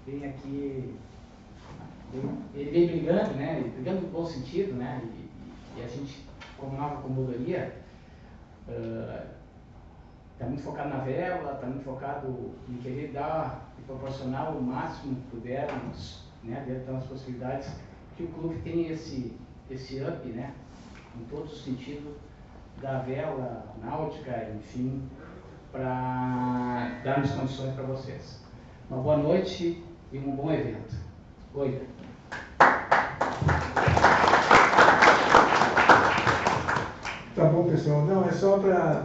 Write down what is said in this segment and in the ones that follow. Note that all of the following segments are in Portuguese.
vem aqui, ele vem brigando, né? Brigando no bom sentido, né? E a gente, como nova comodoria, está muito focado na vela, está muito focado em querer dar e proporcionar o máximo que pudermos, né? Dentro das possibilidades, que o clube tem esse up, né? Em todos os sentidos, da vela náutica, enfim, para darmos condições para vocês. Uma boa noite e um bom evento. Oi. Tá bom, pessoal. Não, é só para,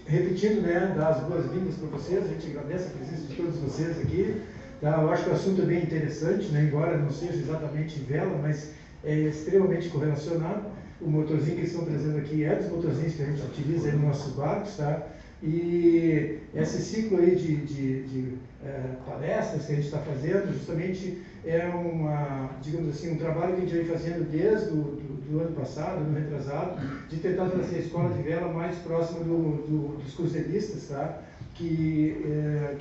repetindo, né, dar as boas-vindas para vocês. A gente agradece a presença de todos vocês aqui. Tá? Eu acho que o assunto é bem interessante, né, embora não seja exatamente vela, mas é extremamente correlacionado. O motorzinho que eles estão trazendo aqui é dos motorzinhos que a gente utiliza aí nos nossos barcos, tá? E esse ciclo aí de palestras que a gente está fazendo, justamente é digamos assim, um trabalho que a gente vem fazendo desde do ano passado, ano retrasado, de tentar trazer a escola de vela mais próxima dos cruzeiristas, tá? Que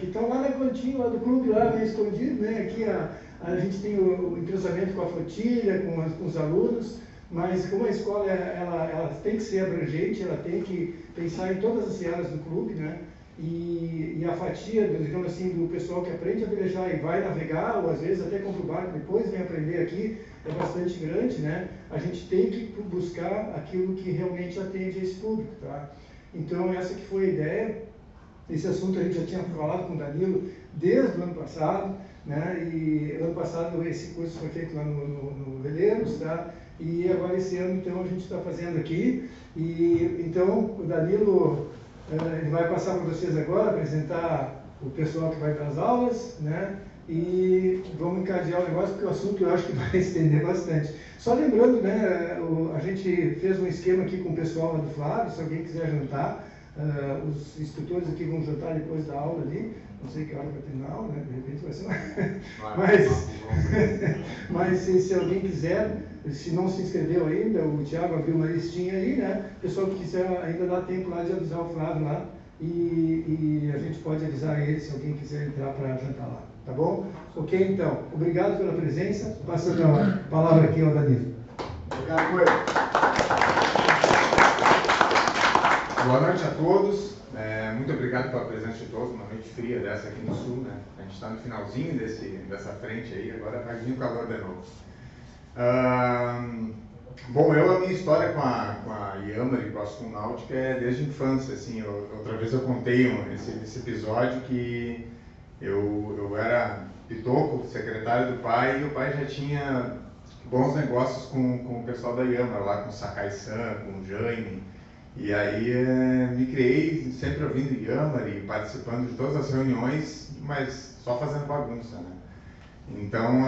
estão lá na cantinho lá do clube, lá meio escondido, né? Aqui a gente tem o entrosamento com a flotilha, com os alunos, mas como a escola ela tem que ser abrangente, ela tem que pensar em todas as áreas do clube, né? E a fatia, digamos assim, do pessoal que aprende a velejar e vai navegar, ou às vezes até compra o barco depois vem aprender aqui, é bastante grande, né? A gente tem que buscar aquilo que realmente atende a esse público, tá? Então essa que foi a ideia. Esse assunto a gente já tinha falado com o Danilo desde o ano passado, né? E ano passado esse curso foi feito lá no Veleiros, tá? E agora esse ano então a gente está fazendo aqui. E então o Danilo ele vai passar para vocês agora, apresentar o pessoal que vai para as aulas, né? E vamos encadear o negócio, porque o assunto eu acho que vai estender bastante. Só lembrando, né, a gente fez um esquema aqui com o pessoal lá do Flávio, se alguém quiser jantar, os instrutores aqui vão jantar depois da aula ali, não sei que hora vai terminar a aula, né, de repente vai ser mas se alguém quiser, se não se inscreveu ainda, o Thiago abriu uma listinha aí, né, o pessoal que quiser ainda dá tempo lá de avisar o Flávio lá, e a gente pode avisar ele se alguém quiser entrar para jantar lá. Tá bom? Ok, então. Obrigado pela presença. Passando a palavra aqui ao Danilo. Obrigado, Coelho. Boa noite a todos. Muito obrigado pela presença de todos. Uma noite fria dessa aqui no sul, né? A gente está no finalzinho dessa frente aí, agora vai vir o calor de novo. Bom, a minha história com a Yamari, com a Sul Náutica, é desde a infância, assim. Outra vez eu contei esse episódio que eu era pitoco, secretário do pai, e o pai já tinha bons negócios com o pessoal da Yamari, lá com o Sakai-san, com o Jaime. E aí me criei sempre ouvindo Yamari, participando de todas as reuniões, mas só fazendo bagunça, né? Então,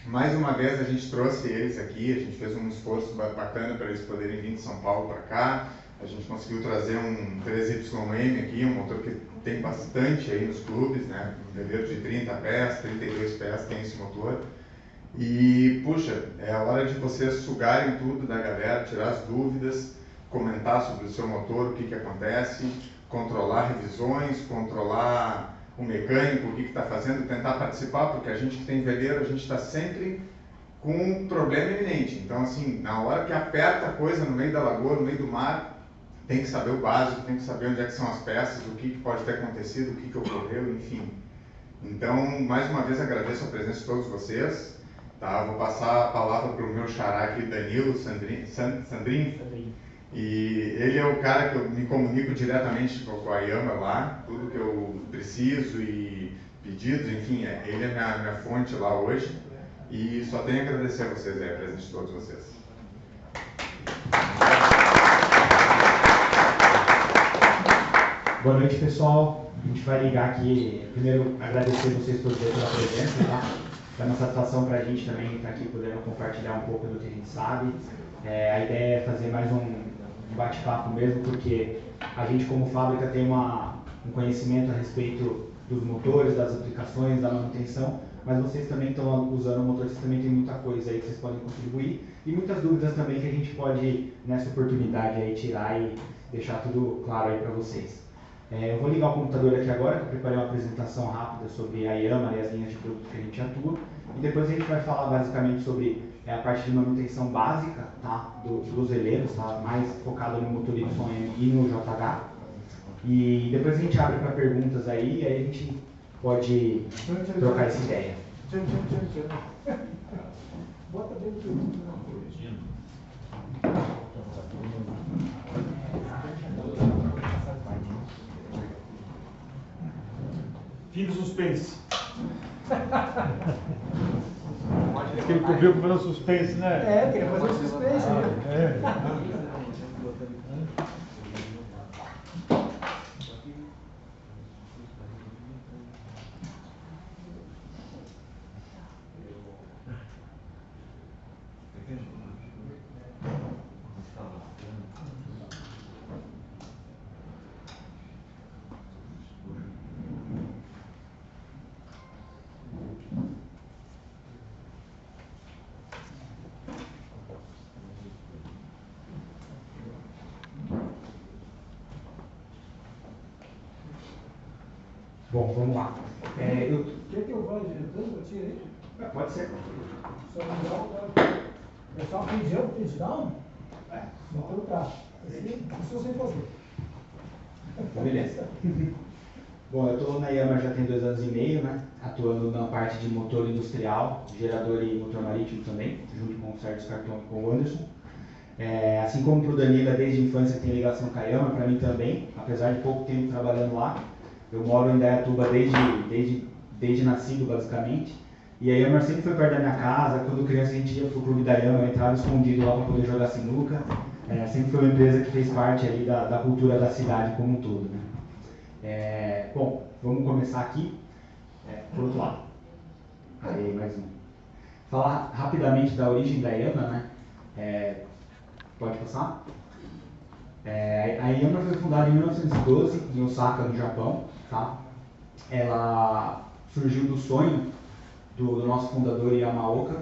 mais uma vez a gente trouxe eles aqui, a gente fez um esforço bacana para eles poderem vir de São Paulo para cá. A gente conseguiu trazer um 3YM aqui, um motor que tem bastante aí nos clubes, né? Um veleiro de 30 pés, 32 pés tem esse motor. E, puxa, é a hora de vocês sugarem tudo da galera, tirar as dúvidas, comentar sobre o seu motor, o que acontece, controlar revisões, controlar o mecânico, o que está fazendo, tentar participar, porque a gente que tem veleiro, a gente está sempre com um problema iminente. Então, assim, na hora que aperta a coisa no meio da lagoa, no meio do mar, tem que saber o básico, tem que saber onde é que são as peças, o que pode ter acontecido, o que ocorreu, enfim. Então, mais uma vez, agradeço a presença de todos vocês. Tá? Vou passar a palavra para o meu xará aqui, Danilo Sandrin. E ele é o cara que eu me comunico diretamente com a Yamari lá, tudo que eu preciso e pedidos, enfim, ele é minha fonte lá hoje. E só tenho a agradecer a vocês aí, a presença de todos vocês. Boa noite, pessoal. A gente vai ligar aqui, primeiro agradecer vocês todos aí pela presença, tá? É uma satisfação para a gente também estar aqui podendo compartilhar um pouco do que a gente sabe. A ideia é fazer mais um bate-papo mesmo, porque a gente como fábrica tem um conhecimento a respeito dos motores, das aplicações, da manutenção, mas vocês também estão usando o motor, vocês também têm muita coisa aí que vocês podem contribuir e muitas dúvidas também que a gente pode, nessa oportunidade aí, tirar e deixar tudo claro aí para vocês. Eu vou ligar o computador aqui agora, que eu preparei uma apresentação rápida sobre a Yammer e as linhas de produto que a gente atua. E depois a gente vai falar basicamente sobre a parte de manutenção básica, tá, dos veleiros, tá, mais focado no motor YM e no JH. E depois a gente abre para perguntas aí, e aí a gente pode trocar essa ideia. Bota bem tudo. Fim do suspense. Aquele que viu que foi suspense, né? Queria fazer um suspense, né? Bom, vamos lá. Quer que eu vá adiantando para ti aí? Pode ser. Só me dá o pessoal pedir up, pedir down? Então tá. Isso sem fazer. Beleza. Bom, eu estou na Yammer já tem 2 anos e meio, né? Atuando na parte de motor industrial, gerador e motor marítimo também, junto com o Sérgio Scarton e com o Anderson. Assim como para o Danilo, desde a infância tem ligação com a Yammer, para mim também, apesar de pouco tempo trabalhando lá. Eu moro em Indaiatuba desde nascido, basicamente. E a Yammer sempre foi perto da minha casa. Quando criança a gente ia pro clube da Yammer, entrava escondido lá para poder jogar sinuca. Sempre foi uma empresa que fez parte ali da cultura da cidade como um todo, né? Bom, vamos começar aqui por outro lado. Aí, mais um. Falar rapidamente da origem da Yammer, né? Pode passar? A Yammer foi fundada em 1912 em Osaka, no Japão. Tá? Ela surgiu do sonho do nosso fundador Yamaoka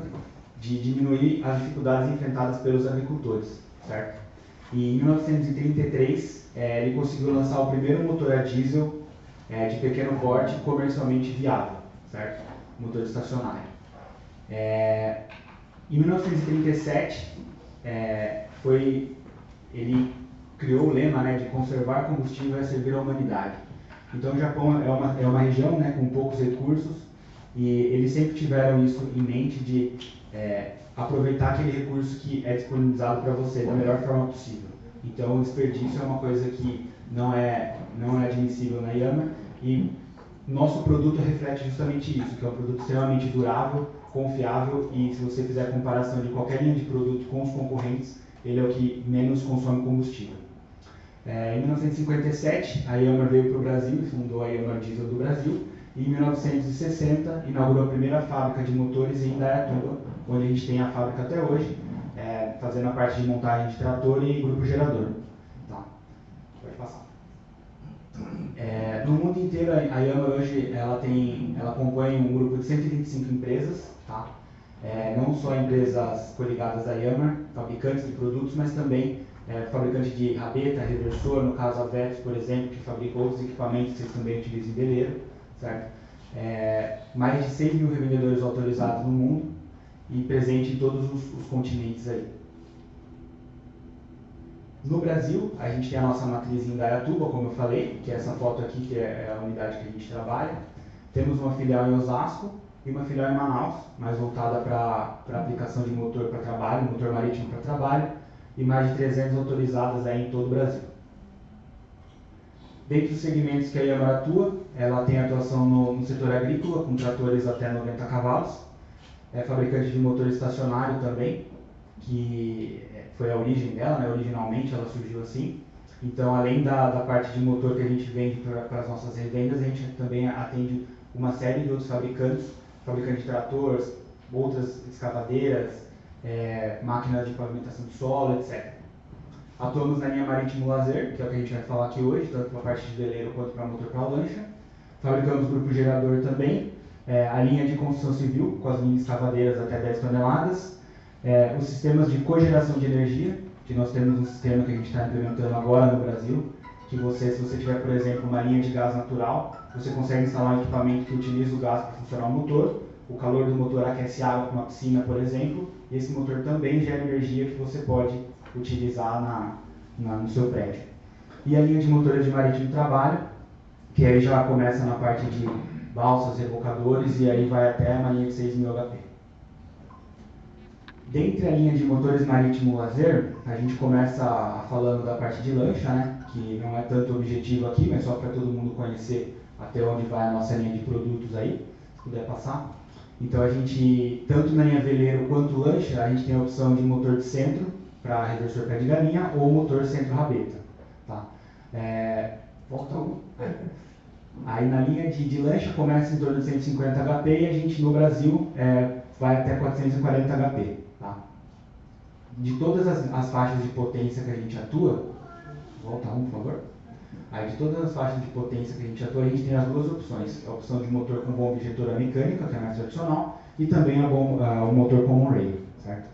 de diminuir as dificuldades enfrentadas pelos agricultores, certo? E em 1933 ele conseguiu lançar o primeiro motor a diesel de pequeno porte comercialmente viável, certo? Motor estacionário. Em 1937 ele criou o lema, né, de conservar combustível é servir a humanidade. Então o Japão é uma região, né, com poucos recursos e eles sempre tiveram isso em mente de aproveitar aquele recurso que é disponibilizado para você da melhor forma possível. Então o desperdício é uma coisa que não é admissível na Yammer e nosso produto reflete justamente isso, que é um produto extremamente durável, confiável e se você fizer a comparação de qualquer linha de produto com os concorrentes, ele é o que menos consome combustível. Em 1957, a Yammer veio para o Brasil e fundou a Yammer Diesel do Brasil. E em 1960, inaugurou a primeira fábrica de motores em Indaiatuba, onde a gente tem a fábrica até hoje, fazendo a parte de montagem de trator e grupo gerador. Tá. Pode passar. No mundo inteiro, a Yammer hoje ela compõe um grupo de 125 empresas, tá? Não só empresas coligadas da Yammer, fabricantes de produtos, mas também fabricante de rabeta, reversor, no caso a Vetus, por exemplo, que fabrica outros equipamentos que vocês também utilizam em veleiro, certo? Mais de 6 mil revendedores autorizados no mundo e presente em todos os continentes aí. No Brasil, a gente tem a nossa matriz em Indaiatuba, como eu falei, que é essa foto aqui, que é a unidade que a gente trabalha. Temos uma filial em Osasco e uma filial em Manaus, mais voltada para aplicação de motor para trabalho, motor marítimo para trabalho, e mais de 300 autorizadas aí em todo o Brasil. Dentre os segmentos que a Yammer atua, ela tem atuação no setor agrícola, com tratores até 90 cavalos, fabricante de motor estacionário também, que foi a origem dela, né? Originalmente ela surgiu assim. Então, além da parte de motor que a gente vende para as nossas revendas, a gente também atende uma série de outros fabricantes de tratores, outras escavadeiras, máquinas de pavimentação de solo, etc. Atuamos na linha Marítimo Lazer, que é o que a gente vai falar aqui hoje, tanto para a parte de veleiro quanto para motor para lancha. Fabricamos grupo gerador também, a linha de construção civil, com as linhas escavadeiras até 10 toneladas, os sistemas de cogeração de energia, que nós temos um sistema que a gente está implementando agora no Brasil, que você, se você tiver, por exemplo, uma linha de gás natural, você consegue instalar um equipamento que utiliza o gás para funcionar o motor, o calor do motor aquece a água para uma piscina, por exemplo, e esse motor também gera energia que você pode utilizar no seu prédio. E a linha de motores de marítimo trabalho, que aí já começa na parte de balsas, rebocadores, e aí vai até uma linha de 6.000 HP. Dentre a linha de motores marítimo lazer, a gente começa falando da parte de lancha, né, que não é tanto objetivo aqui, mas só para todo mundo conhecer até onde vai a nossa linha de produtos aí, se puder passar. Então a gente, tanto na linha veleiro quanto lancha, a gente tem a opção de motor de centro para reversor pé de galinha ou motor centro rabeta. Tá? Volta um. Aí na linha de lancha começa em torno de 150 HP e a gente no Brasil vai até 440 HP. Tá? De todas as faixas de potência que a gente atua, volta um, por favor. Aí de todas as faixas de potência que a gente atua, a gente tem as duas opções. A opção de motor com bomba injetora mecânica, que é mais tradicional, e também o motor common rail, certo?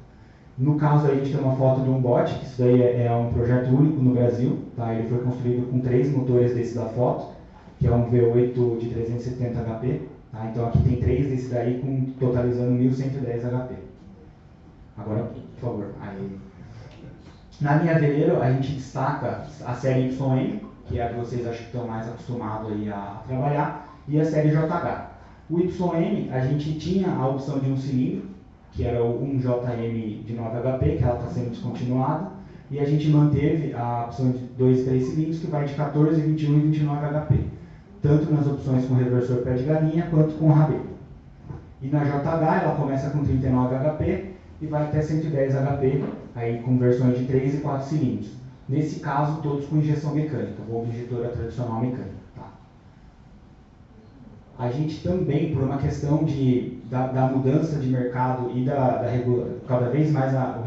No caso aí a gente tem uma foto de um bote, que isso daí é um projeto único no Brasil, tá? Ele foi construído com 3 motores desse da foto, que é um V8 de 370 HP, tá? Então aqui tem 3 desse daí, totalizando 1.110 HP. Agora, por favor. Aí. Na linha veleiro, a gente destaca a série YM, que é a que vocês acho que estão mais acostumados aí a trabalhar, e a série JH. O YM, a gente tinha a opção de um cilindro, que era o 1JM de 9 HP, que ela está sendo descontinuada, e a gente manteve a opção de 2 e 3 cilindros, que vai de 14, 21 e 29 HP, tanto nas opções com reversor pé de galinha, quanto com rabeta. E na JH, ela começa com 39 HP e vai até 110 HP, aí com versões de 3 e 4 cilindros. Nesse caso, todos com injeção mecânica, bomba injetora tradicional mecânica. Tá? A gente também, por uma questão da mudança de mercado e cada vez mais a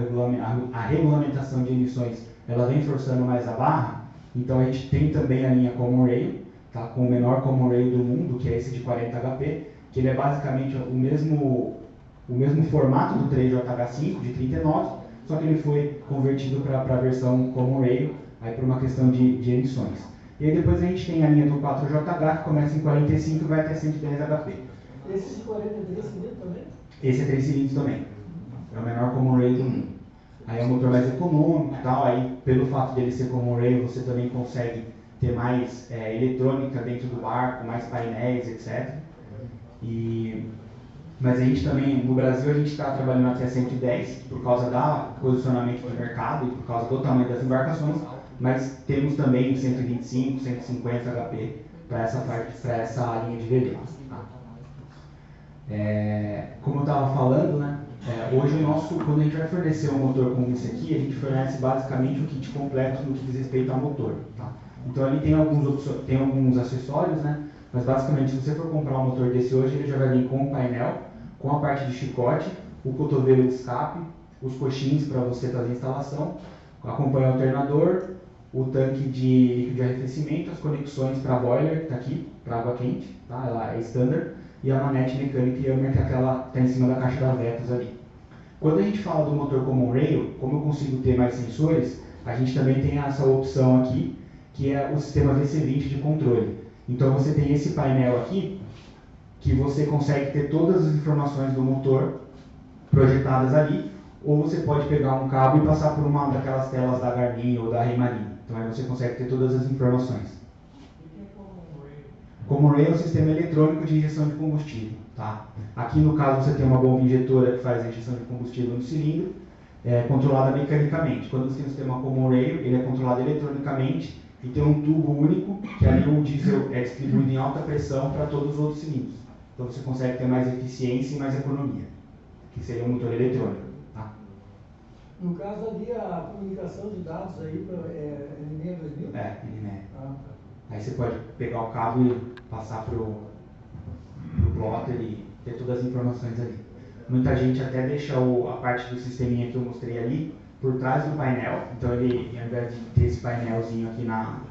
regulamentação de emissões, ela vem forçando mais a barra, então a gente tem também a linha Common Rail, tá? Com o menor Common Rail do mundo, que é esse de 40 HP, que ele é basicamente o mesmo formato do 3JH5 de 39, só que ele foi convertido para a versão Common Rail, aí por uma questão de emissões. E aí depois a gente tem a linha do 4JH, que começa em 45 e vai até 110 HP. Esse de 43 cilindros também? Esse é 3 cilindros também. É o menor Common Rail do mundo. Aí é um motor mais econômico e tal, aí pelo fato dele ser Common Rail, você também consegue ter mais eletrônica dentro do barco, mais painéis, etc. Mas a gente também, no Brasil, a gente está trabalhando até 110 por causa do posicionamento de mercado e por causa do tamanho das embarcações, mas temos também 125, 150 HP para essa linha de veleiro. Tá? Como eu estava falando, né, hoje quando a gente vai fornecer um motor como esse aqui, a gente fornece basicamente um kit completo no que diz respeito ao motor. Tá? Então ali tem alguns acessórios, né, mas basicamente se você for comprar um motor desse hoje, ele já vai vir com o painel, com a parte de chicote, o cotovelo de escape, os coxins para você fazer a instalação, acompanha o alternador, o tanque de líquido de arrefecimento, as conexões para boiler, que está aqui, para água quente, tá? Ela é standard, e a manete mecânica Yammer, que é aquela que está em cima da caixa das vetas ali. Quando a gente fala do motor Common Rail, como eu consigo ter mais sensores, a gente também tem essa opção aqui, que é o sistema VC20 de controle. Então você tem esse painel aqui, que você consegue ter todas as informações do motor projetadas ali, ou você pode pegar um cabo e passar por uma daquelas telas da Garmin ou da Raymarine. Então aí você consegue ter todas as informações. O que é Common Rail? Common Rail é um sistema eletrônico de injeção de combustível. Tá? Aqui no caso você tem uma bomba injetora que faz a injeção de combustível no cilindro, controlada mecanicamente. Quando você tem o sistema Common Rail, ele é controlado eletronicamente e tem um tubo único, que ali o diesel é distribuído em alta pressão para todos os outros cilindros. Então você consegue ter mais eficiência e mais economia, que seria um motor eletrônico. Tá? No caso ali, a comunicação de dados aí é NMEA 2000? NMEA. Tá. Aí você pode pegar o cabo e passar para o plotter e ter todas as informações ali. Muita gente até deixa a parte do sisteminha que eu mostrei ali por trás do painel. Então ele, ao invés de ter esse painelzinho aqui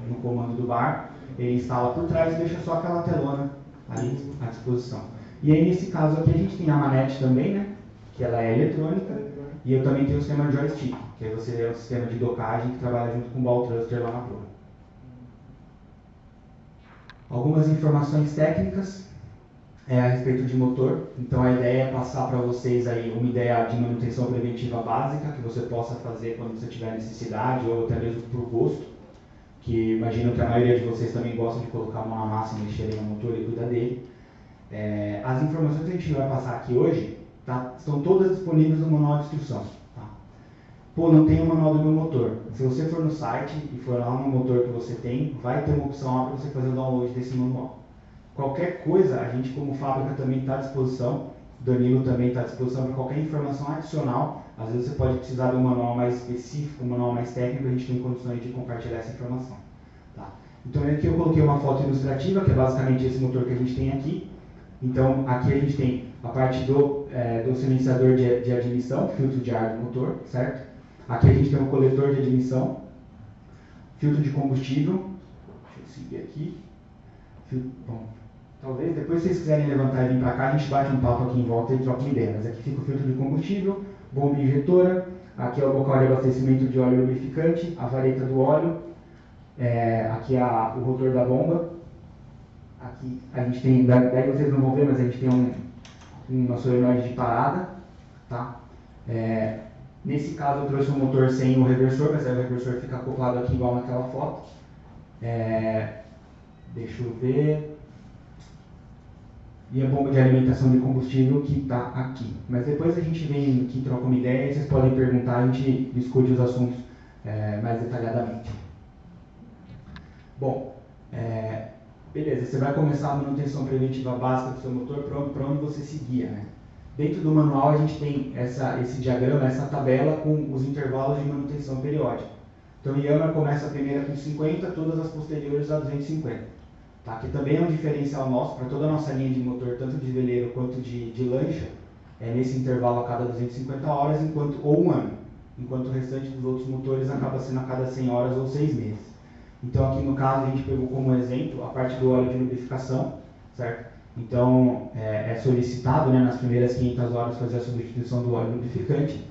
no comando do bar, ele instala por trás e deixa só aquela telona ali à disposição. E aí nesse caso aqui a gente tem a manete também, né? Que ela é eletrônica. E eu também tenho o sistema joystick, que aí você é o sistema de docagem que trabalha junto com o ball thruster lá na proa. Algumas informações técnicas a respeito de motor. Então a ideia é passar para vocês aí uma ideia de manutenção preventiva básica que você possa fazer quando você tiver necessidade ou até mesmo por gosto, que imagino que a maioria de vocês também gosta de colocar a mão na massa e mexer no motor e cuidar dele. As informações que a gente vai passar aqui hoje estão todas disponíveis no manual de instrução. Tá? Pô, não tem o manual do meu motor. Se você for no site e for lá no motor que você tem, vai ter uma opção lá para você fazer o download desse manual. Qualquer coisa, a gente como fábrica também está à disposição, o Danilo também está à disposição para qualquer informação adicional. Às vezes você pode precisar de um manual mais específico, um manual mais técnico, a gente tem condições de compartilhar essa informação. Tá? Então aqui eu coloquei uma foto ilustrativa, que é basicamente esse motor que a gente tem aqui. Então aqui a gente tem a parte do silenciador de admissão, filtro de ar do motor, certo? Aqui a gente tem o coletor de admissão, filtro de combustível, deixa eu seguir aqui. Bom, talvez depois se vocês quiserem levantar e vir para cá, a gente bate um papo aqui em volta e troca uma ideia. Mas aqui fica o filtro de combustível, bomba injetora, aqui é o local de abastecimento de óleo lubrificante, a vareta do óleo, aqui o rotor da bomba. Aqui a gente tem, daí vocês não vão ver, mas a gente tem uma solenoide de parada. Tá? Nesse caso eu trouxe um motor sem o reversor, mas aí o reversor fica acoplado aqui igual naquela foto. Deixa eu ver. E a bomba de alimentação de combustível que está aqui. Mas depois a gente vem aqui, troca uma ideia e vocês podem perguntar, a gente discute os assuntos mais detalhadamente. Bom, beleza, você vai começar a manutenção preventiva básica do seu motor para onde você seguia, né? Dentro do manual a gente tem esse diagrama, essa tabela com os intervalos de manutenção periódica. Então, Yamaha começa a primeira com 50, todas as posteriores a 250. Tá? Que também é um diferencial nosso para toda a nossa linha de motor, tanto de veleiro quanto de lancha, nesse intervalo a cada 250 horas, ou um ano, enquanto o restante dos outros motores acaba sendo a cada 100 horas ou 6 meses. Então, aqui no caso, a gente pegou como exemplo a parte do óleo de lubrificação, certo? Então, é solicitado, né, nas primeiras 500 horas fazer a substituição do óleo lubrificante,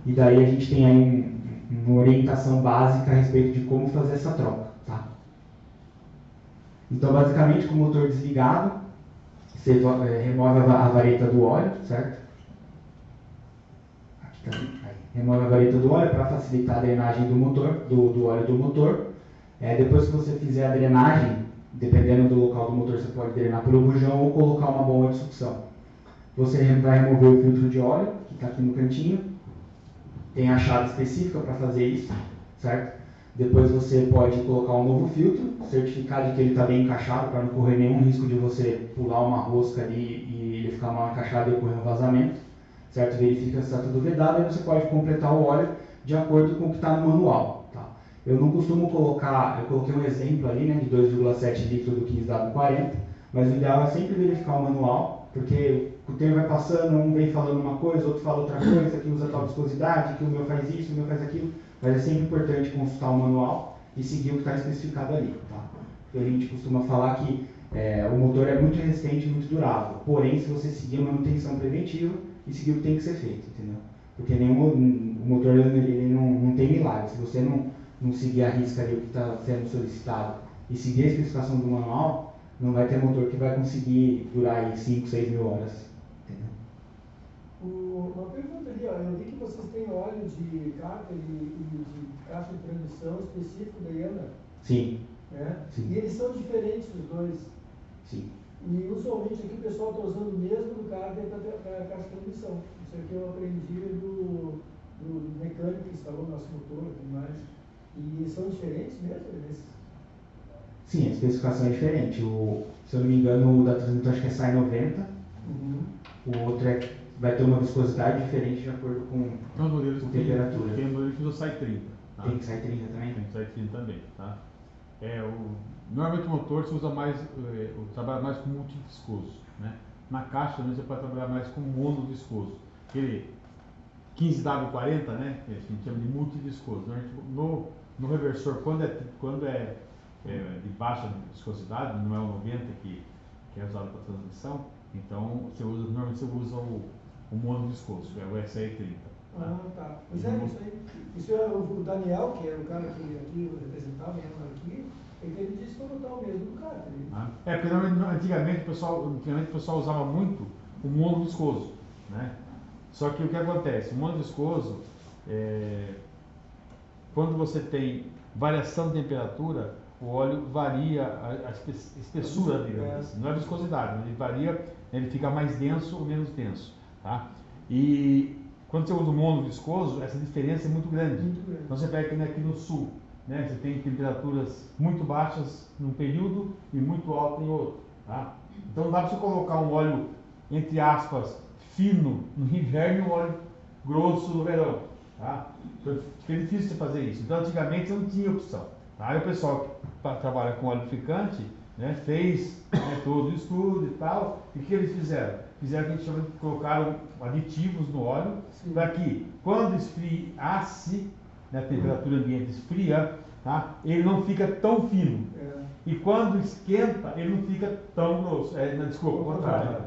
e daí a gente tem aí uma orientação básica a respeito de como fazer essa troca. Tá? Então, basicamente, com o motor desligado, você remove a vareta do óleo, certo? Aqui também. Remove a vareta do óleo para facilitar a drenagem do motor, do óleo do motor. Depois que você fizer a drenagem, dependendo do local do motor, você pode drenar pelo bujão ou colocar uma bomba de sucção. Você vai remover o filtro de óleo, que está aqui no cantinho. Tem a chave específica para fazer isso, certo? Depois você pode colocar um novo filtro, certificar de que ele está bem encaixado, para não correr nenhum risco de você pular uma rosca ali e ele ficar mal encaixado e ocorrer um vazamento, certo? Verifica se está tudo vedado, e você pode completar o óleo de acordo com o que está no manual. Tá? Eu não costumo colocar, eu coloquei um exemplo ali, né, de 2,7 litros do 15W40, mas o ideal é sempre verificar o manual, porque o tempo vai passando, um vem falando uma coisa, outro fala outra coisa, que usa tal viscosidade, que o meu faz isso, o meu faz aquilo, mas é sempre importante consultar o manual e seguir o que está especificado ali. Tá? Porque a gente costuma falar que o motor é muito resistente e muito durável, porém, se você seguir a manutenção preventiva e seguir o que tem que ser feito, entendeu? Porque o motor ele não tem milagre. Se você não seguir a risca ali o que está sendo solicitado e seguir a especificação do manual, não vai ter motor que vai conseguir durar aí 5, 6 mil horas. Uma pergunta ali, eu vi que vocês têm óleo de cárter e de caixa de transmissão específico da Yamaha. Sim. Sim. E eles são diferentes os dois. Sim. E usualmente aqui o pessoal está usando o mesmo do cárter para a caixa de transmissão. Isso aqui eu aprendi do mecânico que instalou o nosso motor e tudo mais. E são diferentes mesmo? Sim, a especificação é diferente. Se eu não me engano, o da transmissão acho que é SAI 90. Uhum. O outro vai ter uma viscosidade diferente de acordo com temperatura. Tem modelo que usa SAI 30. Tá? Tem SAI 30 também? Tem SAI 30 também. Tá? Normalmente o motor você usa mais, trabalha mais com multiviscoso. Né? Na caixa você pode trabalhar mais com monoviscoso. Aquele 15W40, né? Que a gente chama de multiviscoso. No reversor, quando é de baixa viscosidade, não é o 90 que é usado para transmissão, então normalmente você usa o monoviscoso, é o SAI 30. Ah, tá. Pois isso aí. Isso é o Daniel, que é o cara que aqui representava aqui, É que ele disse para botar o mesmo do cara. Porque antigamente o pessoal usava muito o mono viscoso, né? Só que o que acontece? O mono viscoso, quando você tem variação de temperatura, o óleo varia a espessura dele, não é viscosidade, ele varia, ele fica mais denso ou menos denso, tá? E quando você usa o mono viscoso, essa diferença é muito grande. Então você pega aqui no sul, né? Você tem temperaturas muito baixas num período e muito altas em outro, tá? Então não dá para você colocar um óleo, entre aspas, fino no inverno e um óleo grosso no verão, tá? Então fica difícil de fazer isso. Então antigamente não tinha opção, tá? Aí o pessoal que trabalha com óleo lubrificante, né, fez, né, todo o estudo e tal, e o que eles fizeram? Fizeram o que a gente chama de colocar aditivos no óleo, para que quando esfriasse, né, a temperatura ambiente esfria, tá, ele não fica tão fino. E quando esquenta, ele não fica tão grosso. Desculpa, ao contrário.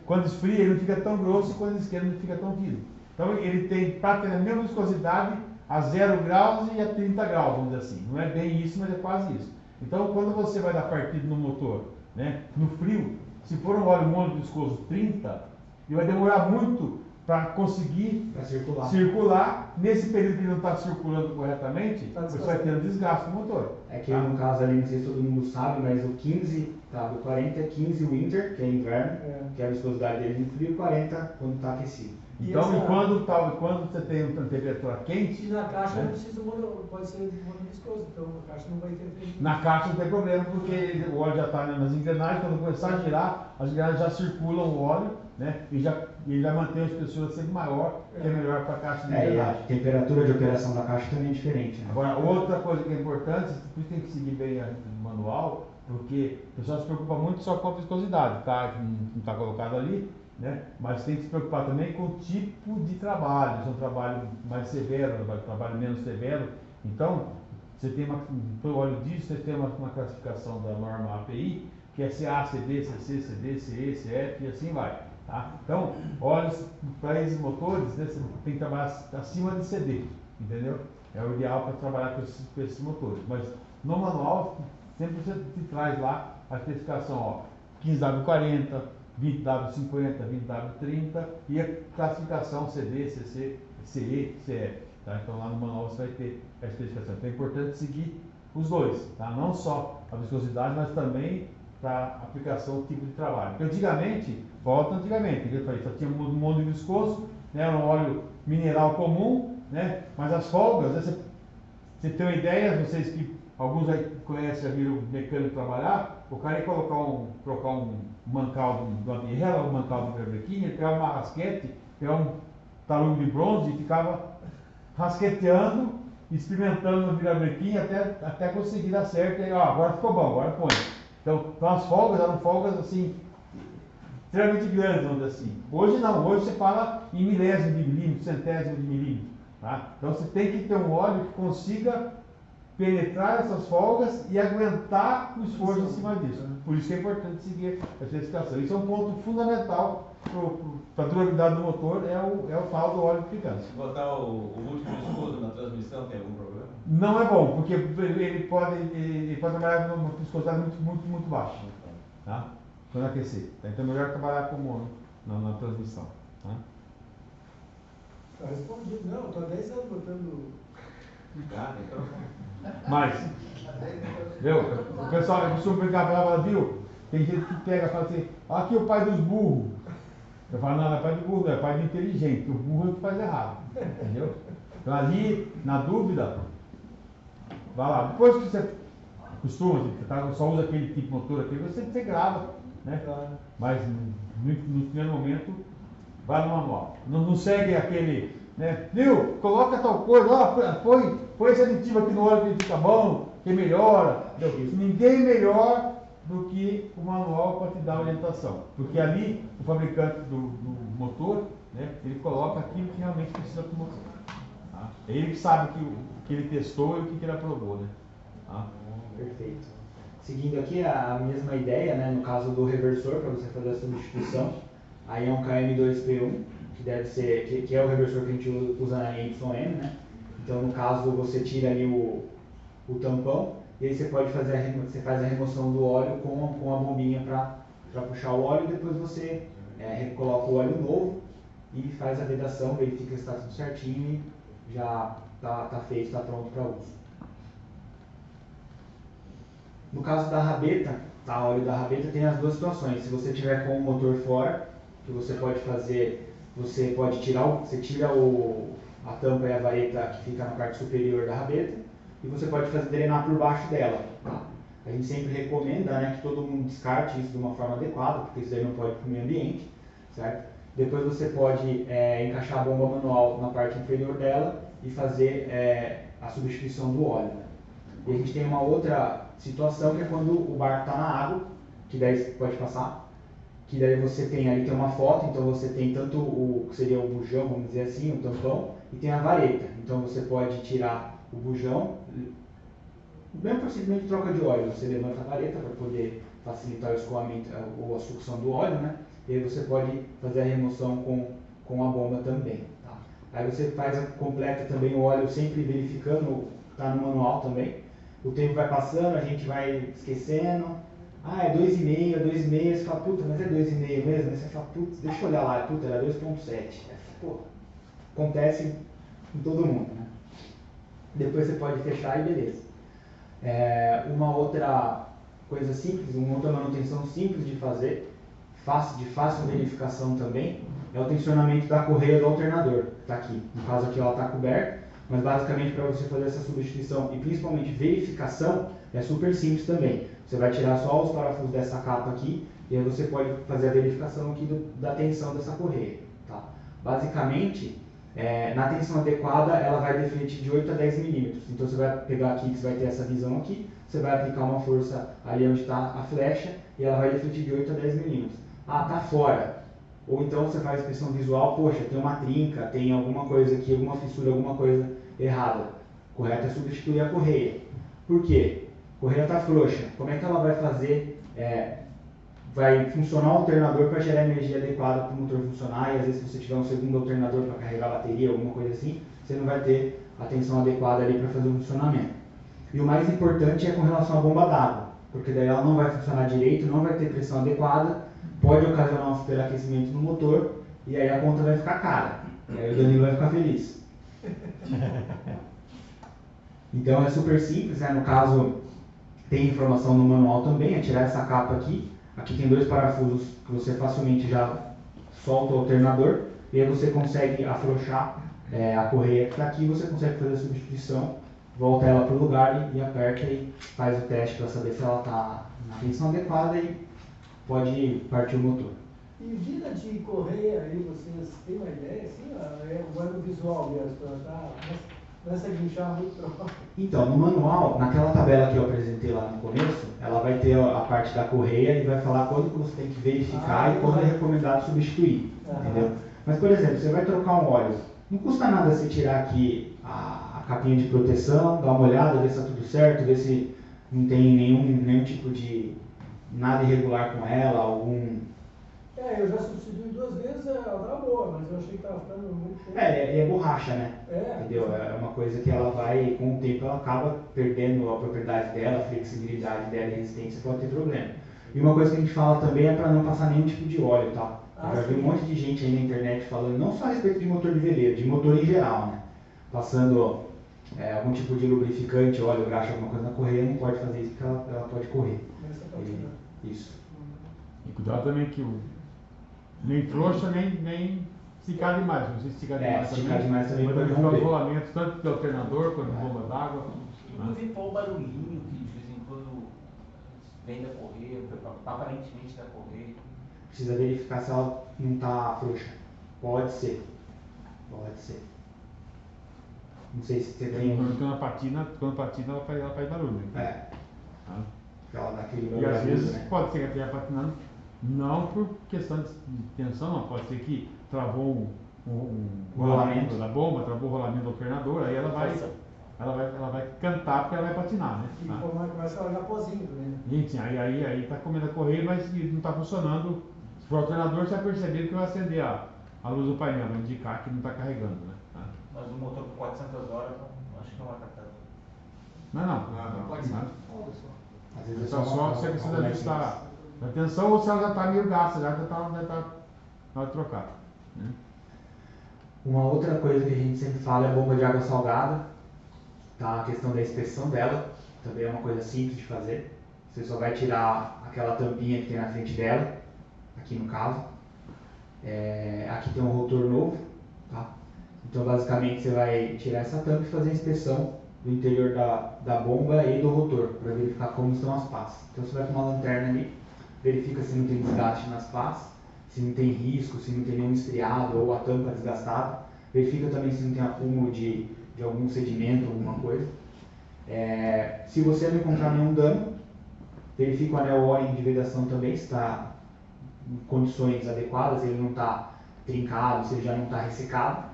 Quando esfria, ele não fica tão grosso, e quando esquenta, ele não fica tão fino. Então ele tem praticamente a mesma viscosidade a 0 graus e a 30 graus, vamos dizer assim. Não é bem isso, mas é quase isso. Então quando você vai dar partida no motor, né, no frio, se for um óleo mono viscoso 30, ele vai demorar muito para conseguir circular. Nesse período que ele não está circulando corretamente, você vai ter um desgaste no motor. É que no caso ali, não sei se todo mundo sabe, mas o 15, tá, do 40 é 15 winter, que é inverno, que é a viscosidade dele no frio, e 40 quando está aquecido. Então, quando você tem uma temperatura quente... E na caixa, né, não precisa pode ser mono viscoso, então a caixa não vai ter... Na caixa não tem problema, porque o óleo já está nas engrenagens, quando começar a girar, as engrenagens já circulam o óleo, né, e já mantém a espessura sempre maior, que é melhor para a caixa de engrenagem. E a temperatura de operação da caixa também é diferente, né? Agora, outra coisa que é importante, por isso tem que seguir bem o manual, porque o pessoal se preocupa muito só com a viscosidade, tá? Não está colocado ali, né? Mas tem que se preocupar também com o tipo de trabalho. Se é um trabalho mais severo, um trabalho menos severo. Então, você tem pelo óleo diesel, você tem uma classificação da norma API, que é CA, CD, CC, CD, CE, CF e assim vai. Tá? Então, óleos para esses motores, né, você tem que trabalhar acima de CD, entendeu? É o ideal para trabalhar com esses motores. Mas no manual, sempre você te traz lá a especificação, ó, 15W40, 20W50, 20W30 e a classificação CD, CC, CE, CF. Tá? Então lá no manual você vai ter a especificação. Então é importante seguir os dois, tá? Não só a viscosidade, mas também para aplicação do tipo de trabalho. Porque antigamente, eu falei, só tinha um mono viscoso, né, um óleo mineral comum, né, mas as folgas, né, você tem uma ideia, vocês que alguns aí conhecem, já viram mecânico trabalhar, o cara ia trocar um mancal de uma biela, um mancal de brequinha, ele pegava uma rasquete, pegava um talude de bronze e ficava rasqueteando, experimentando no virabrequim até conseguir dar certo, e aí, ó, agora ficou bom, agora põe. Então as folgas eram folgas assim, extremamente grandes, vamos dizer assim. Hoje não, hoje você fala em milésimo de milímetro, centésimo de milímetro. Tá? Então você tem que ter um óleo que consiga penetrar essas folgas e aguentar o esforço em cima disso. Por isso que é importante seguir a especificação. Isso é um ponto fundamental para a durabilidade do motor, é o tal do óleo lubrificante. Se botar o último viscoso na transmissão, tem algum problema? Não é bom, porque ele pode trabalhar com uma viscosidade muito baixa, tá? Quando aquecer. Então é melhor trabalhar com mono na transmissão. Tá? Está respondido. Não, estou há 10 anos botando... Mas, viu? O pessoal costuma brincar, fala, viu? Tem gente que pega e fala assim, aqui o pai dos burros. Eu falo, não é pai de burro, não, é pai de inteligente, o burro é o que faz errado. Entendeu? Então ali, na dúvida, vai lá. Depois que você acostuma, só usa aquele tipo de motor, você grava, né? Mas no primeiro momento, vai no manual. Não segue aquele, né? Viu? Coloca tal coisa, ó, põe esse aditivo aqui no óleo que fica bom, que melhora. Ninguém melhor do que o manual para te dar orientação. Porque ali, o fabricante do motor, né, ele coloca aquilo que realmente precisa para o motor. Tá? É ele que sabe o que ele testou e o que ele aprovou. Né? Tá? Perfeito. Seguindo aqui a mesma ideia, né, no caso do reversor, para você fazer a substituição, aí é um KM2P1, que deve ser, que é o reversor que a gente usa na YM, né? Então no caso você tira ali o tampão e aí você pode fazer você faz a remoção do óleo com a bombinha para puxar o óleo, e depois você coloca o óleo novo e faz a vedação, verifica se está tudo certinho e já está feito, está pronto para uso. No caso da rabeta, o óleo da rabeta tem as duas situações. Se você tiver com o motor fora, que você pode fazer, você pode tirar, você tira a tampa e a vareta que fica na parte superior da rabeta, e você pode fazer drenar por baixo dela. Tá? A gente sempre recomenda, né, que todo mundo descarte isso de uma forma adequada, porque isso daí não pode ir para o meio ambiente, certo? Depois você pode encaixar a bomba manual na parte inferior dela e fazer a substituição do óleo. Né? E a gente tem uma outra situação que é quando o barco está na água, que daí você pode passar, que daí você tem ali uma foto, então você tem tanto o que seria o bujão, vamos dizer assim, o tampão, e tem a vareta. Então você pode tirar o bujão, o mesmo procedimento de troca de óleo, você levanta a vareta para poder facilitar o escoamento ou a sucção do óleo, né? E aí você pode fazer a remoção com a bomba também. Tá? Aí você completa também o óleo sempre verificando, está no manual também. O tempo vai passando, a gente vai esquecendo. Ah, é 2,5, é 2,5. Você fala, puta, mas é 2,5 mesmo? Aí você fala, putz, deixa eu olhar lá, puta, era 2,7. Pô, acontece em todo mundo, né? Depois você pode fechar e beleza. Uma outra coisa simples, uma outra manutenção simples de fazer, de fácil verificação também, é o tensionamento da correia do alternador, que está aqui. No caso aqui ela está coberta, mas basicamente para você fazer essa substituição e principalmente verificação, é super simples também. Você vai tirar só os parafusos dessa capa aqui e aí você pode fazer a verificação aqui da tensão dessa correia. Tá? Basicamente, na tensão adequada, ela vai defletir de 8 a 10 milímetros. Então você vai pegar aqui, que você vai ter essa visão aqui, você vai aplicar uma força ali onde está a flecha e ela vai defletir de 8 a 10 milímetros. Ah, tá fora. Ou então você faz a inspeção visual, poxa, tem uma trinca, tem alguma coisa aqui, alguma fissura, alguma coisa errada. Correto é substituir a correia. Por quê? A correia está frouxa. Como é que ela vai fazer? Vai funcionar o alternador para gerar energia adequada para o motor funcionar, e às vezes se você tiver um segundo alternador para carregar a bateria, alguma coisa assim, você não vai ter a tensão adequada ali para fazer o funcionamento. E o mais importante é com relação à bomba d'água, porque daí ela não vai funcionar direito, não vai ter pressão adequada, pode ocasionar um superaquecimento no motor, e aí a conta vai ficar cara, e aí o Danilo vai ficar feliz. Então é super simples, né? No caso tem informação no manual também, é tirar essa capa aqui. Aqui tem 2 parafusos que você facilmente já solta o alternador, e aí você consegue afrouxar a correia que está aqui, você consegue fazer a substituição, volta ela para o lugar e aperta e faz o teste para saber se ela está na tensão adequada e pode partir o motor. E vida de correia aí, vocês têm uma ideia assim? O ano visual mesmo, começa a guinchar muito troca. Então, no manual, naquela tabela que eu apresentei lá no começo, ela vai ter a parte da correia e vai falar quando que você tem que verificar e quando é recomendado substituir, entendeu? Mas, por exemplo, você vai trocar um óleo, não custa nada você tirar aqui a capinha de proteção, dar uma olhada, ver se está tudo certo, ver se não tem nenhum tipo de nada irregular com ela, algum... Eu já substituí 2 vezes, ela tá boa, mas eu achei que estava ficando muito tempo. E é borracha, né? Entendeu? É uma coisa que ela vai, com o tempo, ela acaba perdendo a propriedade dela, a flexibilidade dela, a resistência, pode ter problema. E uma coisa que a gente fala também é para não passar nenhum tipo de óleo, tá? Eu já vi um monte de gente aí na internet falando, não só a respeito de motor de veleiro, de motor em geral, né? Passando algum tipo de lubrificante, óleo, graxa, alguma coisa na correia, não pode fazer isso porque ela pode correr. Isso. E cuidado também que nem frouxa, nem esticar demais. Se esticar demais também pode romper os rolamentos, tanto do alternador quanto de bomba d'água. Inclusive, qual o barulhinho que de vez em quando vem da correia, aparentemente da correia. Precisa verificar se ela não está frouxa. Pode ser. Não sei se você tem... Quando patina ela faz barulho. Ela dá aquele barulho. E às vezes, né? Pode ser que ela esteja patinando, não por questão de tensão, não. Pode ser que travou o rolamento da bomba, travou o rolamento do alternador, aí ela vai cantar porque ela vai patinar, né? E começa a olhar pozinho, né? Sim, aí tá comendo a correia, mas não está funcionando. Se for o alternador, você vai perceber que vai acender a luz do painel, vai indicar que não está carregando, né? Mas o motor com 400 horas, acho que não vai captar. Não pode ser. Às vezes é Então, só você precisa uma ajustar a tensão ou se ela já está meio gasta, já está na hora de trocar. Né? Uma outra coisa que a gente sempre fala é a bomba de água salgada, tá? A questão da inspeção dela, também é uma coisa simples de fazer. Você só vai tirar aquela tampinha que tem na frente dela, aqui no caso. Aqui tem um rotor novo, tá? Então basicamente você vai tirar essa tampa e fazer a inspeção do interior da bomba e do rotor, para verificar como estão as pás. Então você vai com uma lanterna ali, verifica se não tem desgaste nas pás, se não tem risco, se não tem nenhum esfriado ou a tampa desgastada. Verifica também se não tem acúmulo de algum sedimento, alguma coisa. Se você não encontrar nenhum dano, verifica o anel O-ring de vedação também, se está em condições adequadas, ele não está trincado, se ele já não está ressecado.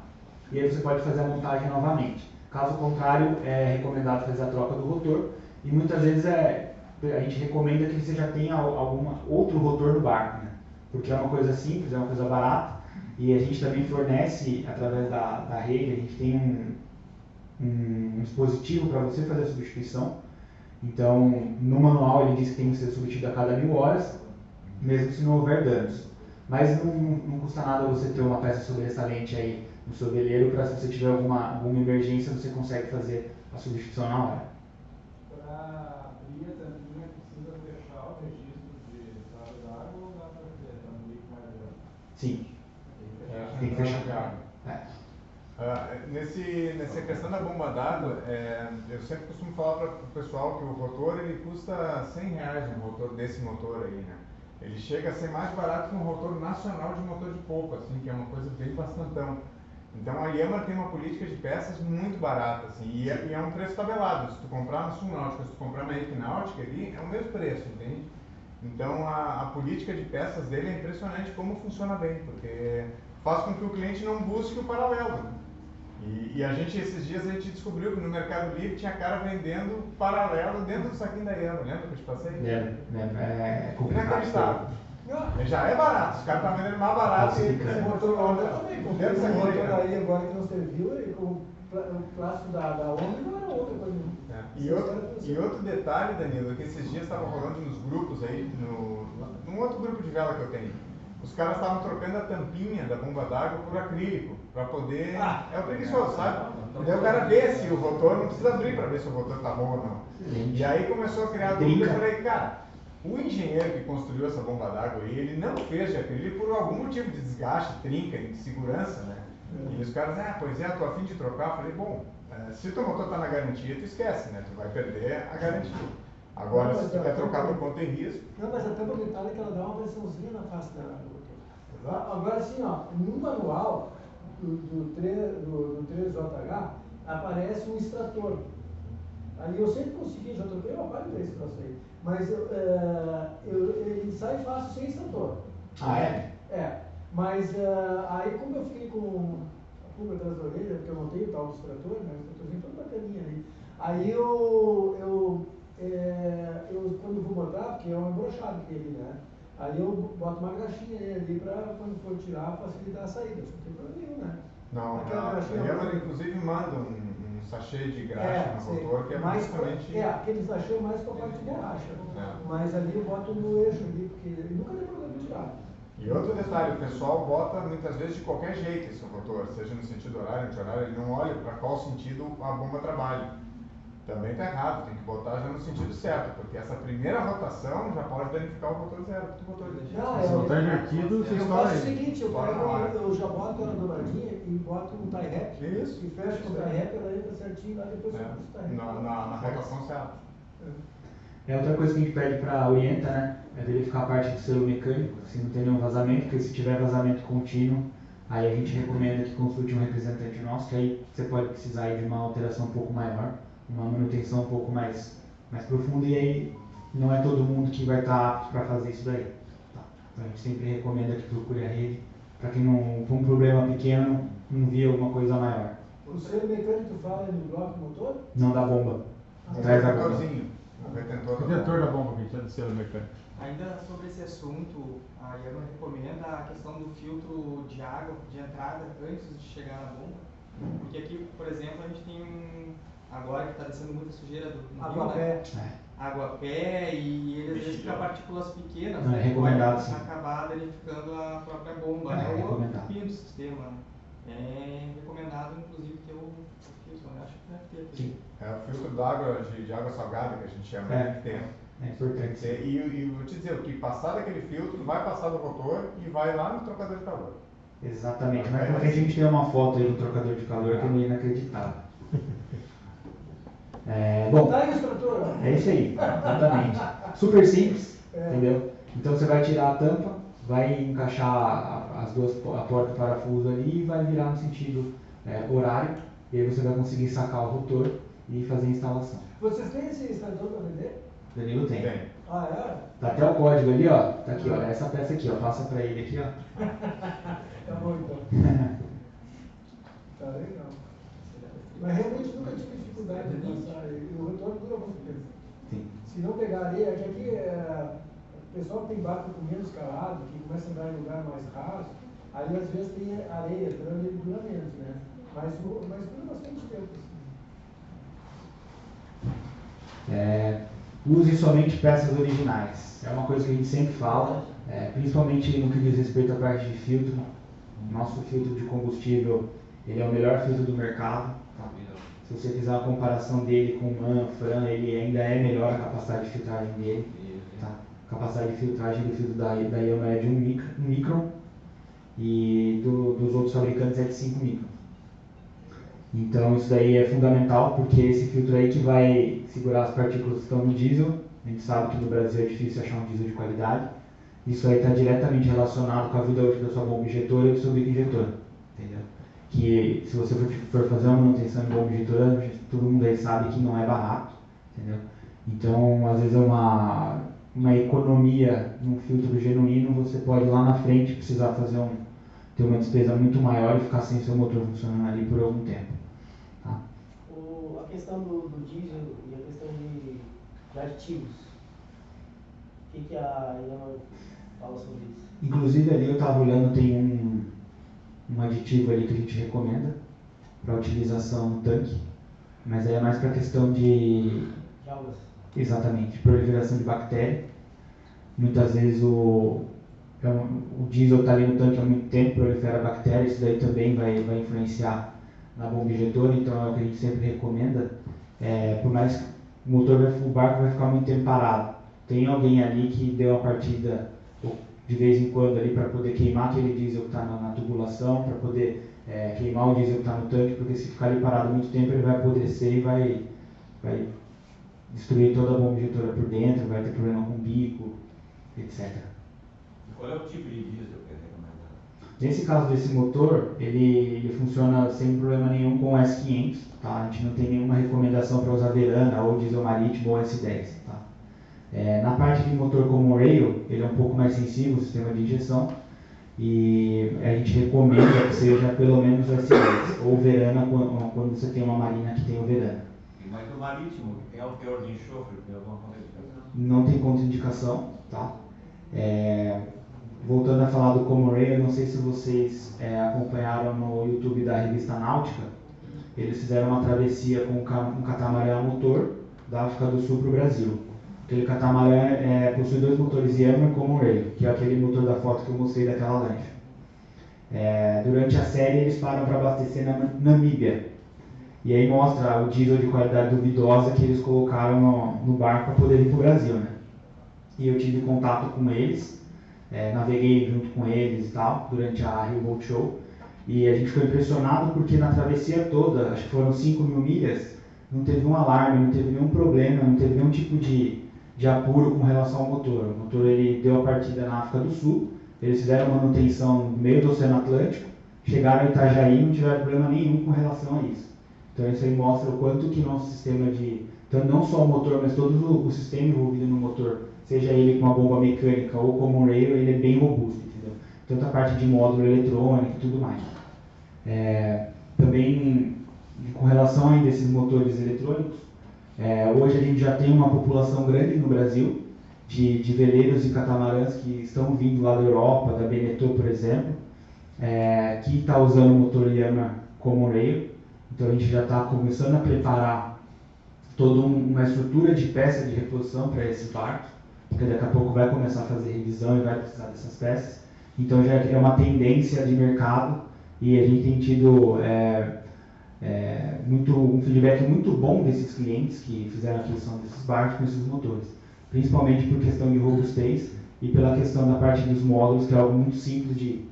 E aí você pode fazer a montagem novamente. Caso contrário, é recomendado fazer a troca do rotor. E muitas vezes a gente recomenda que você já tenha outro rotor no barco, né? Porque é uma coisa simples, é uma coisa barata. E a gente também fornece, através da rede, a gente tem um dispositivo para você fazer a substituição. Então, no manual ele diz que tem que ser substituído a cada 1000 horas, mesmo se não houver danos. Mas não custa nada você ter uma peça sobressalente aí no seu veleiro, para se você tiver alguma emergência, você consegue fazer a substituição na hora. Para abrir a tampinha, precisa fechar o registro de entrada d'água ou dá para ter? Está no meio mais grande? Sim, tem que fechar. Nessa questão da bomba d'água, eu sempre costumo falar para o pessoal que o rotor ele custa R$100 um rotor desse motor aí, né? Ele chega a ser mais barato que um rotor nacional de motor de polpa, assim, que é uma coisa bem bastantão. Então a Yamaha tem uma política de peças muito barata, assim, e é um preço tabelado. Se tu comprar na Sul Náutica, se tu comprar na Equináutica ali, é o mesmo preço, entende? Então a política de peças dele é impressionante como funciona bem, porque faz com que o cliente não busque o paralelo. Né? E esses dias a gente descobriu que no Mercado Livre tinha cara vendendo paralelo dentro do saquinho da Yamaha, lembra que eu te passei? É complicado. Inacreditável. Já é barato, os caras estão vendendo mais barato e Esse motor também, porque dentro esse dessa motor coisa. aí agora que não serviu, e com o plástico da Omni não era outra coisa. E outro detalhe, Danilo, que esses dias estavam rolando nos grupos aí, num outro grupo de vela que eu tenho. Os caras estavam trocando a tampinha da bomba d'água por acrílico, para poder... é o preguiçoso, sabe? E daí o cara vê se o rotor, não precisa abrir para ver se o rotor tá bom ou não. E aí começou a criar dúvida, eu falei, cara, o engenheiro que construiu essa bomba d'água aí, ele não fez de acrílico por algum motivo de desgaste, trinca, de segurança, né? E os caras, pois é, tô a fim de trocar. Eu falei, bom, se o teu motor tá na garantia, tu esquece, né? Tu vai perder a garantia. Agora, se tu quer trocar por conta e risco... Não, mas a tampa metálica ela dá uma pressãozinha na face do motor. Agora assim, ó, no manual do 3JH aparece um extrator. Aí eu sempre consegui, já troquei uma parte desse troço aí. Mas ele sai fácil sem extrator. Mas aí como eu fiquei com a pulga atrás da orelha, porque eu não tenho tal extrator, né? O extratorzinho todo bacaninha ali. Aí quando vou botar, porque é um embroxado que ele, né? Aí eu boto uma graxinha ali para quando for tirar, facilitar a saída. Não tem problema nenhum, né? Não, a Yamaha inclusive manda um sachê de graxa no motor, que é basicamente... aquele sachê é mais para a parte de borracha. Mas ali eu boto no eixo ali, porque nunca tem problema de tirar. E outro detalhe, o pessoal bota muitas vezes de qualquer jeito esse rotor, seja no sentido horário, anti-horário, ele não olha para qual sentido a bomba trabalha. Também está errado, tem que botar já no sentido certo, porque essa primeira rotação já pode danificar o rotor zero. Se não está invertido, você eu estoura faço o ele. seguinte, eu já boto ela dobradinha e boto um tie wrap. Isso. E fecho com o tie wrap, ela entra certinho lá, depois eu puxo o tie wrap. Na rotação certa. Outra coisa que a gente pede para a Orienta, né, é verificar a parte do selo mecânico, se não tem nenhum vazamento, porque se tiver vazamento contínuo, aí a gente recomenda que consulte um representante nosso, que aí você pode precisar aí de uma alteração um pouco maior, uma manutenção um pouco mais profunda, e aí não é todo mundo que vai estar apto para fazer isso daí. Tá? Então a gente sempre recomenda que procure a rede, para que não, for um problema pequeno, não via alguma coisa maior. O selo mecânico tu fala no bloco motor? Não da bomba. Traz a bomba. O retentor da bomba, que a gente chama de selo mecânico. Ainda sobre esse assunto, a Yamaha recomenda a questão do filtro de água de entrada antes de chegar na bomba, porque aqui, por exemplo, a gente tem agora que está descendo muita sujeira do rio, Água-pé. Água-pé, e ele às vezes fica partículas pequenas, Não, é recomendado, pode sim. acabar danificando a própria bomba, É né? Ou recomendado. entupindo o sistema. É recomendado, inclusive, ter o filtro, né? Acho que deve ter. Sim. É o filtro d'água de água salgada que a gente chama, né, que tem. É importante. E vou te dizer, o que passar daquele filtro vai passar do motor e vai lá no trocador de calor. Exatamente. Mais pra frente a gente tem uma foto aí do trocador de calor que é meio inacreditável. Bom, Tá aí, instrutor. é isso aí, exatamente. Super simples, É. entendeu? Então você vai tirar a tampa, vai encaixar as duas, a porta e o parafuso ali e vai virar no sentido horário, e aí você vai conseguir sacar o rotor e fazer a instalação. Vocês têm esse extrator para vender? Danilo tem. Ah, é? Tá até o código ali, ó. Tá aqui, olha essa peça aqui, ó. Passa pra ele aqui, ó. Tá bom, então. Tá legal. Mas realmente nunca tive dificuldade de passar. E o retorno dura muito tempo. Sim. Se não pegar areia, que aqui o pessoal que tem barco com menos calado, que começa a andar em lugar mais raso, aí às vezes tem areia entrando e ele dura menos, né? Mas dura bastante tempo. Use somente peças originais. É uma coisa que a gente sempre fala, principalmente no que diz respeito à parte de filtro. Nosso filtro de combustível, ele é o melhor filtro do mercado. Tá? Se você fizer uma comparação dele com o MAN, Fran, ele ainda é melhor a capacidade de filtragem dele. Tá? A capacidade de filtragem do filtro da Yamaha é de 1 micron e dos outros fabricantes é de 5 micron. Então isso daí é fundamental, porque esse filtro aí que vai segurar as partículas que estão no diesel. A gente sabe que no Brasil é difícil achar um diesel de qualidade. Isso aí está diretamente relacionado com a vida útil da sua bomba injetora e do seu bico injetor. Entendeu? Que se você for fazer uma manutenção de bomba injetora, todo mundo aí sabe que não é barato. Entendeu? Então, às vezes é uma economia num filtro genuíno, você pode lá na frente precisar ter uma despesa muito maior e ficar sem seu motor funcionando ali por algum tempo. Tá? A questão do diesel e a questão de aditivos, o que a Yamaha fala sobre isso? Inclusive ali eu estava olhando, tem um aditivo ali que a gente recomenda para utilização no tanque, mas aí é mais para questão de algas. Exatamente, proliferação de bactéria. Muitas vezes o diesel está ali no tanque há muito tempo, prolifera bactéria, isso daí também vai influenciar na bomba injetora, então é o que a gente sempre recomenda. Por mais que o barco vai ficar muito tempo parado, tem alguém ali que deu a partida de vez em quando ali para poder queimar aquele diesel que está na tubulação, para poder queimar o diesel que está no tanque, porque se ficar ali parado muito tempo ele vai apodrecer e vai destruir toda a bomba injetora por dentro, vai ter problema com o bico, etc. Qual é o tipo de diesel que é recomendado? Nesse caso desse motor, ele funciona sem problema nenhum com o S500, tá? A gente não tem nenhuma recomendação para usar Verana ou diesel marítimo ou S10, tá? Na parte de motor como o Rail, ele é um pouco mais sensível ao sistema de injeção e a gente recomenda que seja pelo menos o S10 ou Verana quando você tem uma marina que tem o Verana. Mas o marítimo, tem o teor de enxofre, tem alguma contraindicação? Não tem contraindicação, tá? Voltando a falar do Comoray, eu não sei se vocês acompanharam no YouTube da revista Náutica. Eles fizeram uma travessia com um catamarã a motor da África do Sul para o Brasil. Aquele catamarã possui 2 motores Yamaha Comoray, que é aquele motor da foto que eu mostrei daquela lancha. Durante a série eles param para abastecer na Namíbia. E aí mostra o diesel de qualidade duvidosa que eles colocaram no barco para poder ir para o Brasil, né? E eu tive contato com eles, naveguei junto com eles e tal, durante a Rio Boat Show. E a gente foi impressionado porque na travessia toda, acho que foram 5.000 milhas, não teve um alarme, não teve nenhum problema, não teve nenhum tipo de apuro com relação ao motor. O motor ele deu a partida na África do Sul, eles fizeram manutenção no meio do Oceano Atlântico, chegaram em Itajaí e não tiveram problema nenhum com relação a isso. Então isso aí mostra o quanto que nosso sistema então não só o motor, mas todo o sistema envolvido no motor, seja ele com uma bomba mecânica ou como um rail, ele é bem robusto, entendeu? Tanto a parte de módulo eletrônico e tudo mais. Também com relação ainda a esses motores eletrônicos, hoje a gente já tem uma população grande no Brasil de veleiros e catamarãs que estão vindo lá da Europa, da Beneteau, por exemplo, que está usando o motor Yamaha como rail. Então a gente já está começando a preparar toda uma estrutura de peça de reposição para esse barco, porque daqui a pouco vai começar a fazer revisão e vai precisar dessas peças. Então já é uma tendência de mercado e a gente tem tido um feedback muito bom desses clientes que fizeram a aquisição desses barcos com esses motores, principalmente por questão de robustez e pela questão da parte dos módulos, que é algo muito simples de,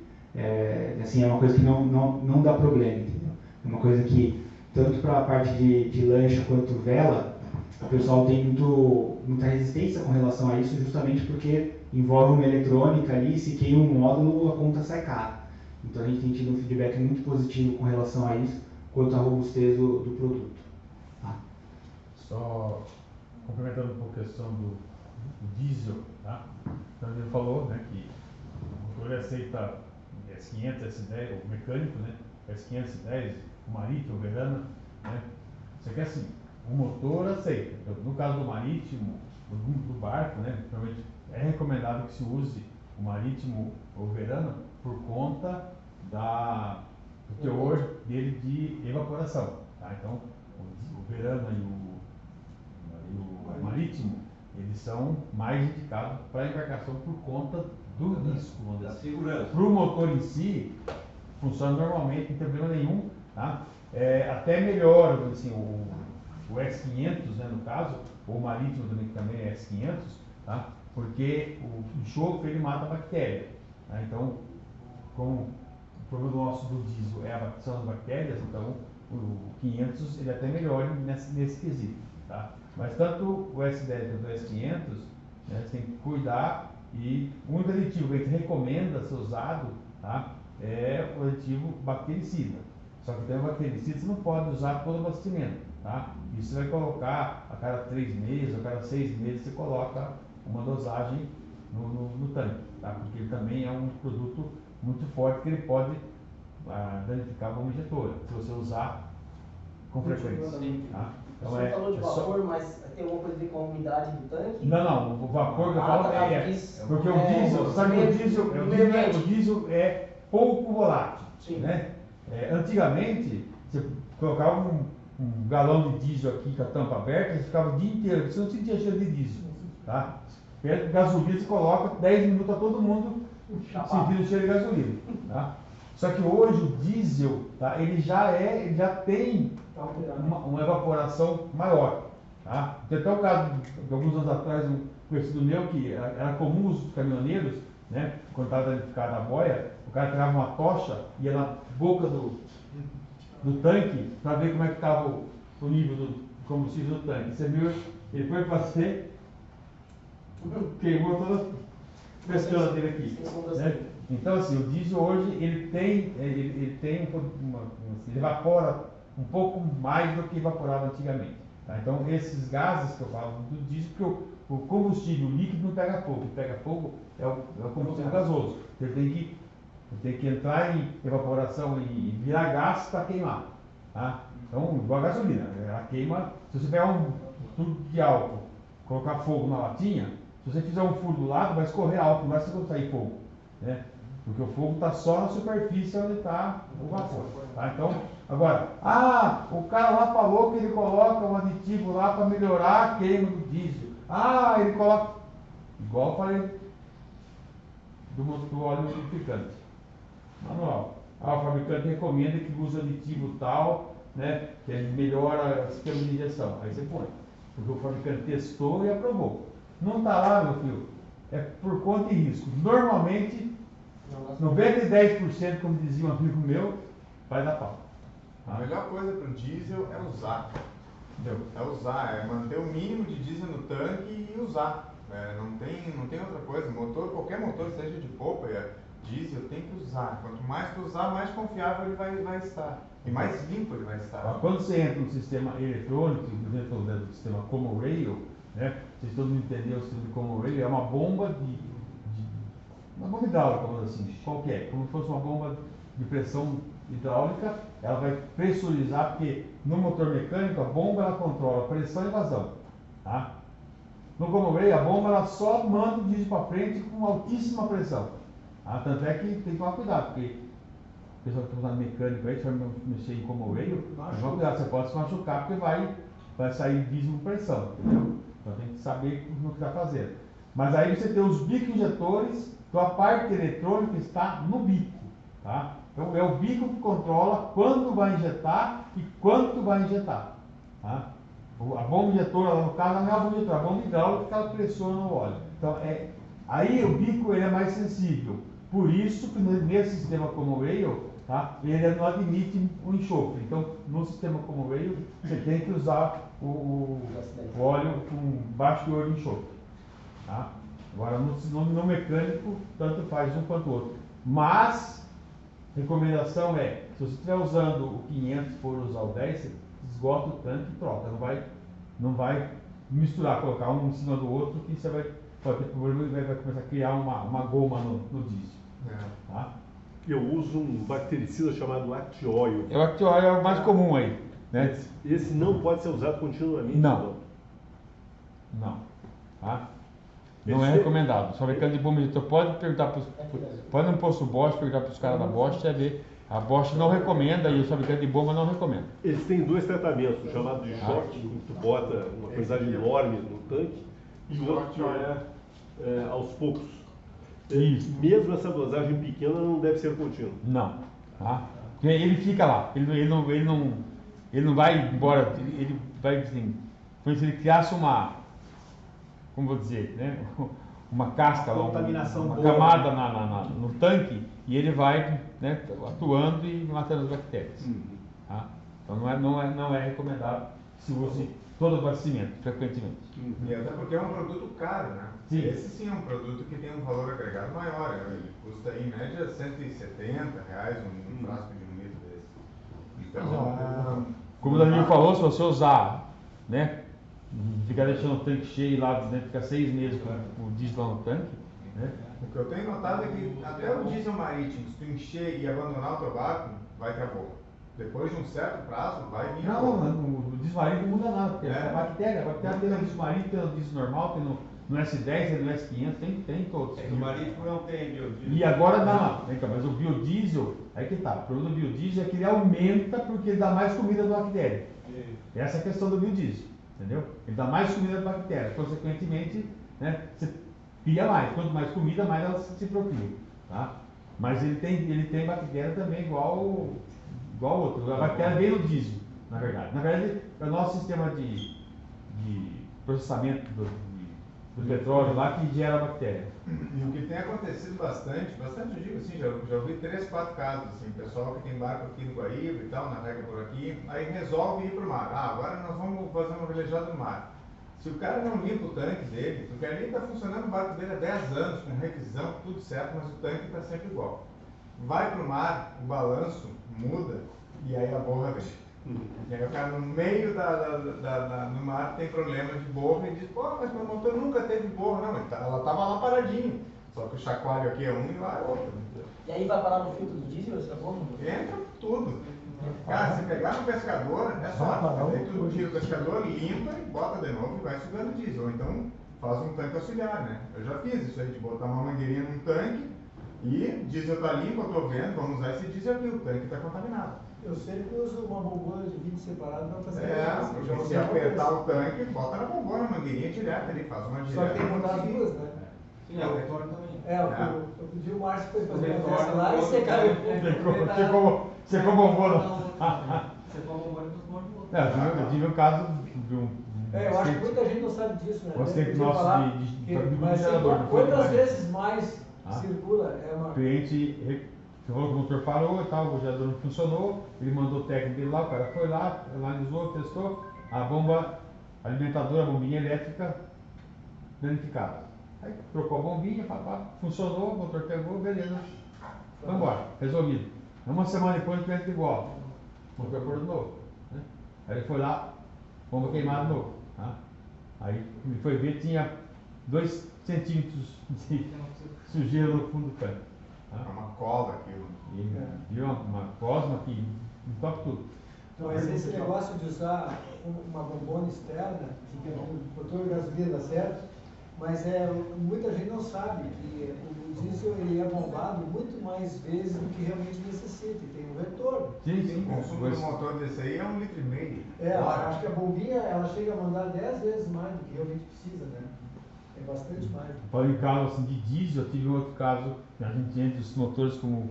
assim, é uma coisa que não dá problema, entendeu? É uma coisa que, tanto para a parte de lancha quanto vela, o pessoal tem muita resistência com relação a isso, justamente porque envolve uma eletrônica ali, e se queima um módulo, a conta sai cara. Então a gente tem tido um feedback muito positivo com relação a isso, quanto à robustez do produto. Tá? Só complementando um pouco a questão do diesel, tá? Então ele falou, né, que o motor aceita S500, S10, o mecânico, né, S500, S10, o marítimo, o verano, né? Isso aqui é assim, o motor aceita. Então, no caso do marítimo, do barco, né, realmente é recomendado que se use o marítimo ou o verano por conta do teor dele de evaporação. Tá? Então, o verano e o marítimo, eles são mais indicados para a embarcação por conta do risco. Da segurança. Para o motor em si, funciona normalmente, não tem problema nenhum. Tá? Até melhor assim, o S500, né, no caso, ou o marítimo também é S500, tá? Porque o enxofre ele mata a bactéria. Tá? Então, como o problema nosso do diesel são as bactérias, então o 500 ele é até melhor nesse quesito. Tá? Mas tanto o S10 quanto o S500, né, você tem que cuidar, e o único aditivo que a gente recomenda ser usado, tá, é o aditivo bactericida. Só que tem um bactericida, você não pode usar todo o abastecimento. Tá? Isso você vai colocar a cada 3 meses, a cada 6 meses você coloca uma dosagem no tanque, tá? Porque ele também é um produto muito forte que ele pode danificar a bomba injetora, se você usar com frequência. Tá? Então, o senhor falou de vapor, mas tem alguma coisa a ver com a umidade do tanque? Não, o vapor que eu falo porque o diesel, sabe que o diesel é pouco volátil. Sim. Né? Antigamente, você colocava um galão de diesel aqui com a tampa aberta, você ficava o dia inteiro, você não sentia cheiro de diesel. Tá? Perto de gasolina, você coloca 10 minutos a todo mundo sentindo o cheiro de gasolina. Tá? Só que hoje o diesel, tá, ele já tem uma evaporação maior. Tá? Tem até o caso de alguns anos atrás, um conhecido meu, que era comum os caminhoneiros, né, quando estava danificada a boia, o cara pegava uma tocha, ia na boca do tanque para ver como é que estava o nível do combustível do tanque. Você viu, ele foi fazer, queimou toda a pescana dele aqui. Né? Então assim, o diesel hoje ele evapora um pouco mais do que evaporava antigamente. Tá? Então esses gases que eu falo do diesel, porque o combustível líquido não pega fogo, o que pega fogo é o combustível gasoso. Ele tem que entrar em evaporação e virar gás para queimar. Tá? Então, igual a gasolina, ela queima. Se você pegar um tubo de álcool, colocar fogo na latinha, se você fizer um furo do lado, vai escorrer álcool, não vai sair fogo. Né? Porque o fogo está só na superfície onde está o vapor. Tá? Então, agora, o cara lá falou que ele coloca um aditivo lá para melhorar a queima do diesel. Ele coloca, igual eu falei do óleo lubrificante. Manual. O fabricante recomenda que use aditivo tal, né, que melhora o sistema de injeção. Aí você põe. Porque o fabricante testou e aprovou. Não está lá, meu filho, é por conta e risco. Normalmente, 90%, como dizia um amigo meu, vai dar pau. A melhor coisa para o diesel é usar. Entendeu? É usar, é manter o mínimo de diesel no tanque e usar. Não tem outra coisa. Qualquer motor, seja de polpa, diesel, tem que usar. Quanto mais tu usar, mais confiável ele vai estar. E mais limpo ele vai estar. Quando você entra no sistema eletrônico, dentro do sistema Common Rail, né, vocês todos entenderam o sistema Common Rail, é uma bomba uma bomba hidráulica, vamos dizer assim, qualquer, como se fosse uma bomba de pressão hidráulica, ela vai pressurizar, porque no motor mecânico a bomba ela controla a pressão e vazão. Tá? No Common Rail, a bomba ela só manda o diesel para frente com altíssima pressão. Tá? Tanto é que tem que tomar cuidado, porque o pessoal que está usando mecânico aí, se vai mexer em Common Rail, toma cuidado, você pode se machucar porque vai vai sair diesel com pressão, entendeu? Então tem que saber no que está fazendo. Mas aí você tem os bicos injetores, então a parte eletrônica está no bico, tá? Então é o bico que controla quando vai injetar e quanto vai injetar, tá? A bomba injetora, lá no caso, não é a bomba injetora, a bomba hidráulica que ela pressiona o óleo. Então, aí o bico ele é mais sensível. Por isso que nesse sistema como o Rail, tá, ele não admite o enxofre. Então, no sistema como o Rail, você tem que usar o óleo com baixo teor de enxofre. Tá? Agora, no mecânico, tanto faz um quanto o outro. Mas, recomendação é, se você estiver usando o 500 e for usar o 10, você esgota o tanque e troca. Não vai misturar, colocar um em cima do outro, que você pode ter problema e vai começar a criar uma goma no diesel. Tá? Eu uso um bactericida chamado Actioil. O Actioil é o mais comum aí. Né? Esse não pode ser usado continuamente? Não. Tá? Não é recomendado. O fabricante de bomba injetor pode perguntar, pode no posto Bosch, perguntar para os caras da Bosch, você ver. A Bosch não recomenda e o fabricante de bomba não recomenda. Eles têm dois tratamentos, o chamado de short, que tu bota uma quantidade enorme no tanque, e o outro que é aos poucos. Isso. Mesmo essa dosagem pequena não deve ser contínua. Não. Tá? Porque ele fica lá, ele não vai embora, ele vai assim, como se ele criasse como vou dizer, né? Uma casca, uma camada no tanque, e ele vai, né, atuando e matando as bactérias. Tá? Então não é recomendado que se use todo o abastecimento, frequentemente. E até porque é um produto caro, né? Sim. Esse sim é um produto que tem um valor agregado maior, né? Ele custa em média R$170 um frasco de 1 litro desse. Então, como o Danilo falou, se você usar, né, ficar deixando o tanque cheio lá, né, ficar 6 meses com o diesel lá no tanque, né? O que eu tenho notado é que até o diesel marítimo, se tu encher e abandonar o teu barco, vai ter a boca. Depois de um certo prazo, vai vir a boca. O diesel marítimo não muda nada, porque a bactéria tem no diesel marítimo, tem no diesel normal, tem no S10, tem no S500, tem todos. O marítimo não tem biodiesel. E agora não. Então, mas o biodiesel, aí que tá. O problema do biodiesel é que ele aumenta porque ele dá mais comida da bactéria. Essa é a questão do biodiesel, entendeu? Ele dá mais comida da bactéria. Consequentemente, né, você cria mais. Quanto mais comida, mais ela se procria. Tá? Mas ele tem bactéria também igual ao outro. A bactéria vem no diesel, na verdade. Na verdade, é o nosso sistema de processamento do petróleo lá que gera bactéria. E o que tem acontecido bastante eu digo assim, já ouvi 3, 4 casos, assim, pessoal que tem barco aqui no Guaíba e tal, navega por aqui, aí resolve ir para o mar. Agora nós vamos fazer uma velejada no mar. Se o cara não limpa o tanque dele, porque ali está funcionando o barco dele há 10 anos, com requisão, tudo certo, mas o tanque está sempre igual. Vai para o mar, o balanço muda e aí a borra vem. E aí o cara no meio do mar tem problema de borra e diz, pô, mas meu motor nunca teve borra. Não, ela estava lá paradinha. Só que o chacoalho aqui é um e lá é outro. E aí vai parar no filtro do diesel essa borra? Entra tudo. Cara, se pegar no pescador, é só. Aí tu tira o pescador, limpa e bota de novo e vai sugando diesel. Ou então faz um tanque auxiliar, né? Eu já fiz isso aí, de botar uma mangueirinha num tanque e diesel tá limpo, eu tô vendo, vamos usar esse diesel aqui, o tanque tá contaminado. Eu sempre uso uma bombona de vidro separado para fazer se apertar o tanque, bota na bombona, mangueirinha direto ali, faz uma direta. Só que tem que botar as duas, né? Sim, o retorno também. Eu pedi o Márcio para fazer uma peça lá e você caiu. Você com bombona. Você com a bombona dos mortos do outro. Eu tive um caso de um. Eu acho que muita gente não sabe disso, né? Um acidente nosso mas gerador. quantas vezes mais circula? O cliente falou que o motor parou e tal, o gerador não funcionou, ele mandou o técnico dele lá, o cara foi lá, analisou, testou, a bomba alimentadora, a bombinha elétrica danificada. Aí trocou a bombinha, funcionou, o motor pegou, beleza, foi embora, resolvido. Uma semana depois o cliente ligou, ó, o motor pôr de novo. Né? Aí ele foi lá, bomba queimada de novo. Tá? Aí ele foi ver, tinha 2 centímetros de sujeira no fundo do tanque. É uma cola aquilo. E uma cosma que entope tudo. Então, mas esse negócio de usar uma bombona externa, que o motor de gasolina dá certo, mas muita gente não sabe que o diesel ele é bombado rodado muito mais vezes do que realmente necessita, e tem um retorno. O consumo do motor desse aí é 1,5 litro. Acho que a bombinha ela chega a mandar 10 vezes mais do que realmente precisa, né? É bastante mais. Falando em caso assim, de diesel, eu tive um outro caso, a gente entra os motores, como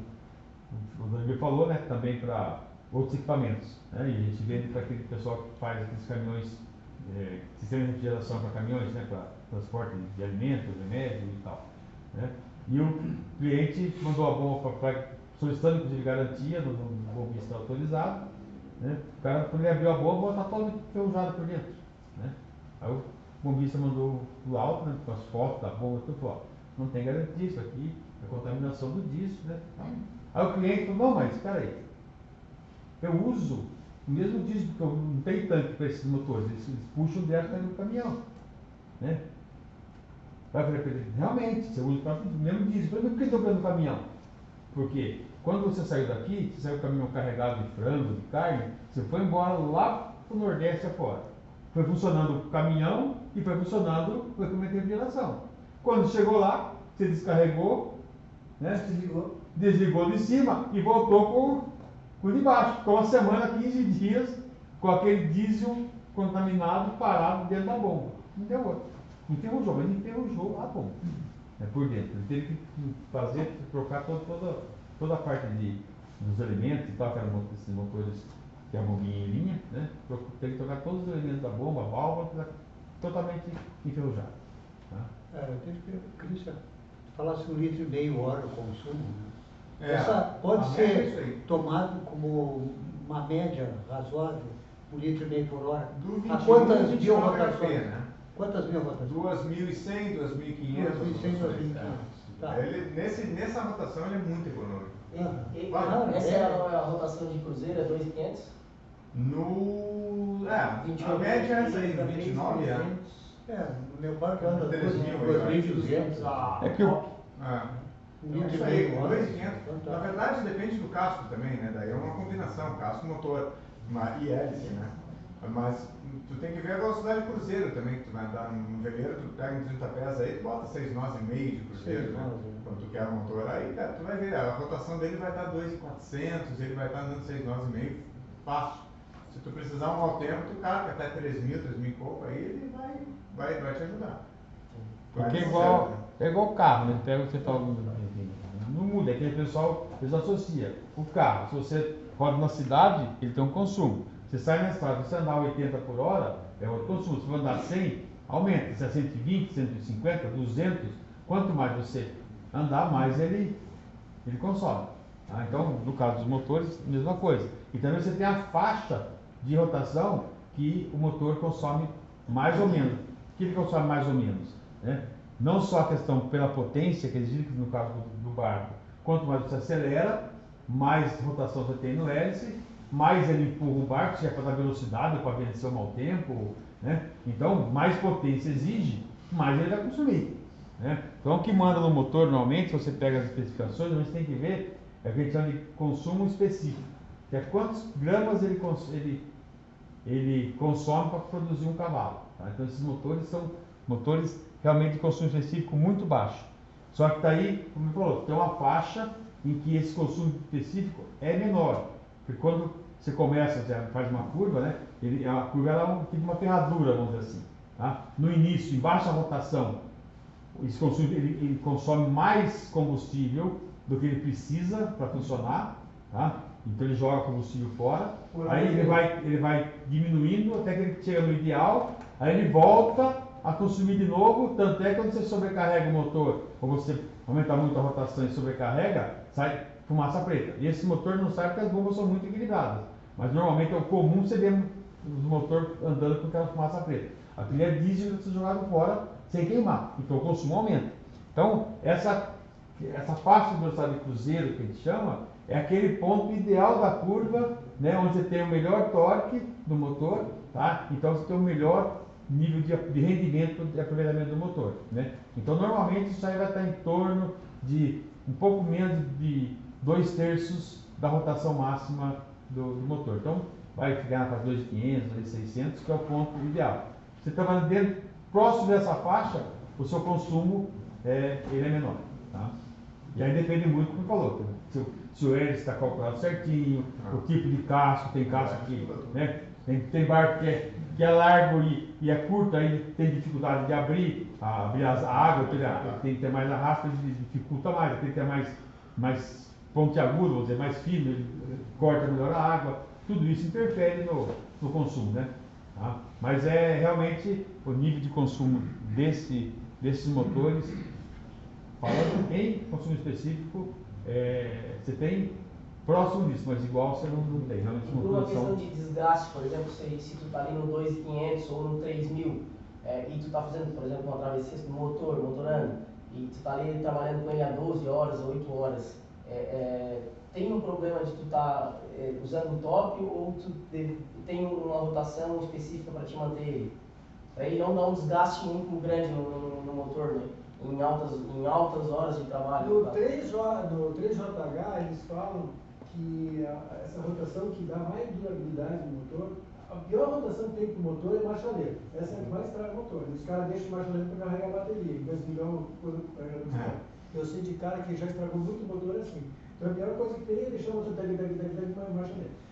o Daniel falou, né, também para outros equipamentos. Né, e a gente vende para aquele pessoal que faz aqueles caminhões, sistema de refrigeração para caminhões, né, para transporte de alimentos, remédios e tal. Né. E o cliente mandou a bomba solicitando inclusive garantia do bombista autorizado. Né, o cara, quando ele abriu a bomba, está todo enferrujado por dentro. Né. Aí o bombista mandou o laudo, né, com as fotos da bomba, tudo falou, não tem garantia, isso aqui é contaminação do diesel, né. Aí o cliente falou, não, mas espera aí, eu uso o mesmo diesel, porque eu não tenho tanque para esses motores, eles puxam direto no caminhão. Né. Aí eu falei para ele, realmente, você usa o mesmo diesel. Eu falei, por que estou usando no caminhão? Porque quando você saiu daqui, você saiu do caminhão carregado de frango, de carne, você foi embora lá para o Nordeste afora. Foi funcionando o caminhão e foi funcionando o equipamento de refrigeração. Quando chegou lá, você descarregou, né? Desligou de cima e voltou por de baixo. Ficou uma semana, 15 dias, com aquele diesel contaminado parado dentro da bomba. Não deu outro. Enferrujou, mas enferrujou a bomba. Por dentro. Ele teve que trocar toda a parte dos elementos e tal, que eram esses motores que é a bombinha em linha, né? Tem que trocar todos os elementos da bomba, a válvula, totalmente enferrujado. Tá? Eu queria que falasse 1,5 litro hora o consumo. Né? Essa pode ser tomado como uma média razoável, 1,5 litro por hora. A quantas mil rotações? Né? Quantas mil rotações? 2.100, 2.500. 2.100, 2.500. Tá. Nessa rotação ele é muito econômico. Essa é a rotação de cruzeiro, é 2.500? A média é essa aí, 29 anos. No meu parque anda 2.200. É que o... Isso aí, 2.500. Na verdade depende do casco também, né? Daí é uma combinação, casco, motor e hélice, né? Mas tu tem que ver a velocidade de cruzeiro também, que tu vai andar num veleiro, tu pega um 30 pés aí, tu bota 6 nós e meio de cruzeiro, né? Quando tu quer o motor, aí cara, tu vai ver, a rotação dele vai dar 2.400, ele vai estar andando 6 nós e meio, fácil. Se tu precisar um mau tempo, tu carga até 3.000 e pouco, aí ele vai te ajudar. Porque é igual carro, né? Pega você fala, não muda, é que o pessoal associa. O carro, se você roda na cidade, ele tem um consumo. Você sai na estrada, se você andar 80 por hora, é outro consumo. Se você andar 100, aumenta. Se é 120, 150, 200, quanto mais você andar, mais ele consome. Tá? Então, no caso dos motores, mesma coisa. E também você tem a faixa de rotação que o motor consome mais ou menos. O que ele consome mais ou menos? Né? Não só a questão pela potência, que existe no caso do barco, quanto mais você acelera, mais rotação você tem no hélice, mais ele empurra o barco, se é para dar velocidade, para vencer o mau tempo, né? Então, mais potência exige, mais ele vai consumir. Né? Então, o que manda no motor, normalmente, se você pega as especificações, a gente tem que ver, é o que a gente chama de consumo específico, que é quantos gramas ele consome para produzir um cavalo. Tá? Então, esses motores são motores realmente de consumo específico muito baixo. Só que está aí, como ele falou, tem uma faixa em que esse consumo específico é menor. Porque quando você começa, você faz uma curva, né? A curva é um tipo de uma ferradura, vamos dizer assim. Tá? No início, em baixa rotação, ele consome mais combustível do que ele precisa para funcionar. Tá? Então ele joga combustível fora. Aí ele vai diminuindo até que ele chega no ideal. Aí ele volta a consumir de novo. Tanto é que quando você sobrecarrega o motor, ou você aumenta muito a rotação e sobrecarrega, sai fumaça preta. E esse motor não sai porque as bombas são muito equilibradas. Mas normalmente é o comum você ver os motores andando com aquela fumaça preta. Aquilo é diesel que você jogado fora sem queimar. Então o consumo aumenta. Então essa faixa de velocidade de cruzeiro que a gente chama é aquele ponto ideal da curva, né, onde você tem o melhor torque do motor, tá? Então você tem o melhor nível de rendimento de aproveitamento do motor. Né? Então normalmente isso aí vai estar em torno de um pouco menos de 2/3 da rotação máxima do motor. Então vai ficar na faixa 2.500, 2.600, que é o ponto ideal. Você está próximo dessa faixa, o seu consumo ele é menor. Tá? E aí depende muito, como falou, se o hélice está calculado certinho, o tipo de casco, tem casco que, né, tem barco que é largo e é curto, aí tem dificuldade de abrir a água, tem que ter mais arrasto, ele dificulta mais, tem que ter mais pontiagudo, vamos dizer, mais fino, ele corta melhor a água, tudo isso interfere no consumo, né? Tá? Mas é realmente o nível de consumo desses motores, falando em consumo específico, você tem próximo disso, mas igual você não tem. Realmente por uma questão de desgaste, por exemplo, se tu está ali no 2.500 ou no 3.000, e tu está fazendo, por exemplo, uma travessia no motorando, e tu está ali trabalhando com ele há 12 horas ou 8 horas, tem um problema de tu estar usando o top ou tu tem uma rotação específica para te manter ele? Para ele não dar um desgaste muito grande no motor, né? Em altas horas de trabalho. No 3JH eles falam que essa rotação que dá mais durabilidade no motor, a pior rotação que tem para o motor é marcha-lenta. Essa é a que mais estraga o motor. Os caras deixam marcha-lenta para carregar a bateria, em vez de ligar o carregador de carro. Eu sei de cara que já estragou muito o motor assim. Então a pior coisa que tem é deixar o motor com marcha-lenta.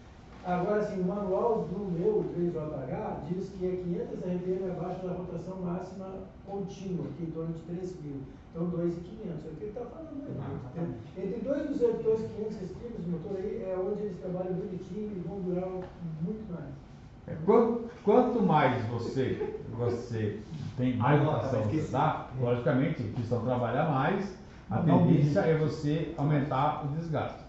Agora, assim, o manual do meu 3JH diz que é 500 RPM abaixo da rotação máxima contínua, que é em torno de 3.000. Então, 2.500. É o que ele está falando aí. Entre 2.200 e 2.500 centímetros de motor aí é onde eles trabalham bonitinho e vão durar muito mais. Quanto mais você tem mais rotação, tá? Logicamente, precisam trabalhar mais, a tendência é você aumentar o desgaste.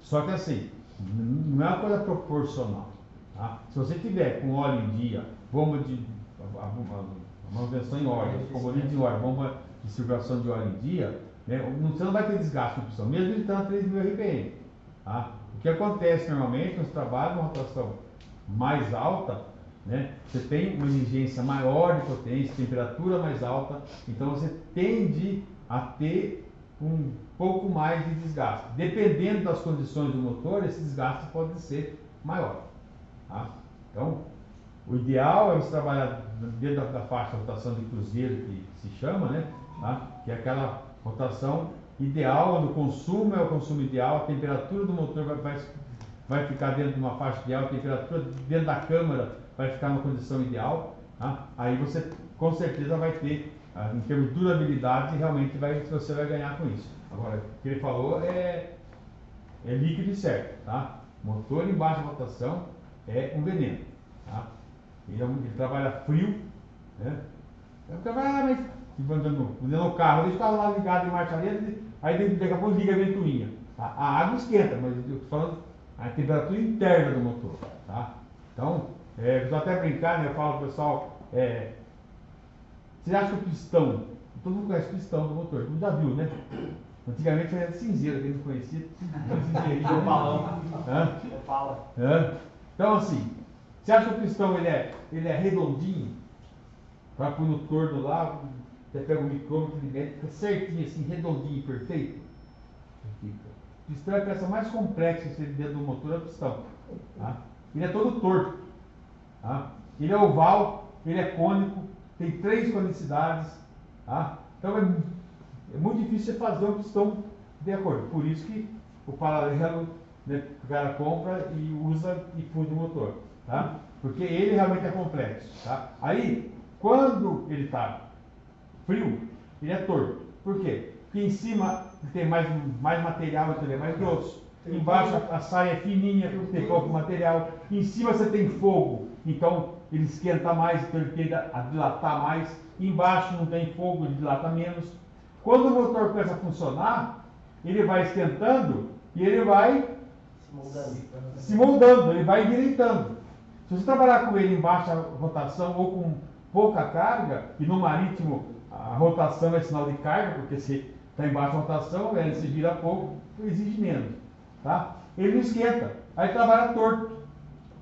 Só que assim, não é uma coisa proporcional. Tá? Se você tiver com óleo em dia, bomba de manutenção em óleo, componente de óleo, bomba de circulação de óleo em dia, né, você não vai ter desgaste na pistão, mesmo ele estando a 3.000 RPM. Tá? O que acontece normalmente nos trabalhos de uma rotação mais alta, né, você tem uma exigência maior de potência, temperatura mais alta, então você tende a ter um pouco mais de desgaste. Dependendo das condições do motor, esse desgaste pode ser maior. Tá? Então, o ideal é você trabalhar dentro da faixa de rotação de cruzeiro, que se chama, né? Tá? Que é aquela rotação ideal, onde o consumo é o consumo ideal, a temperatura do motor vai ficar dentro de uma faixa ideal, a temperatura dentro da câmara vai ficar numa condição ideal. Tá? Aí você com certeza vai ter, em termos de durabilidade, realmente você vai ganhar com isso. Agora, o que ele falou é líquido e certo. Tá? Motor em baixa rotação é um veneno. Tá? Ele trabalha frio, né? Mas andando no carro, deixa o carro lá ligado em marcha lenta, aí daqui a pouco liga a ventoinha. Tá? A água esquenta, mas eu estou falando a temperatura interna do motor. Tá? Então, eu vou até brincar, né? Eu falo pro pessoal, você acha que o pistão, todo mundo conhece o pistão do motor, todo mundo já viu, né? Antigamente era cinzeiro, quem não conhecia, o balão. Fala. Então assim, você acha que o pistão ele é redondinho? Para pôr no torno lá, você pega o micrômetro, ele mede, fica certinho assim, redondinho, perfeito. O pistão é a peça mais complexa que você tem dentro do motor, é o pistão. Tá? Ele é todo torto. Tá? Ele é oval, ele é cônico, tem 3 conicidades. Tá? Então é muito difícil você fazer um pistão de acordo. Por isso que o paralelo, né, o cara compra e usa e funde o motor. Tá? Porque ele realmente é complexo. Tá? Aí, quando ele está frio, ele é torto. Por quê? Porque em cima ele tem mais material, então ele é mais grosso. Embaixo a saia é fininha, tem pouco material. Em cima você tem fogo, então ele esquenta mais, então ele tende a dilatar mais. Embaixo não tem fogo, ele dilata menos. Quando o motor começa a funcionar, ele vai esquentando e ele vai se moldando, ele vai endireitando. Se você trabalhar com ele em baixa rotação ou com pouca carga, e no marítimo a rotação é sinal de carga, porque se está em baixa rotação, ele se gira pouco, exige menos. Tá? Ele não esquenta, aí trabalha torto.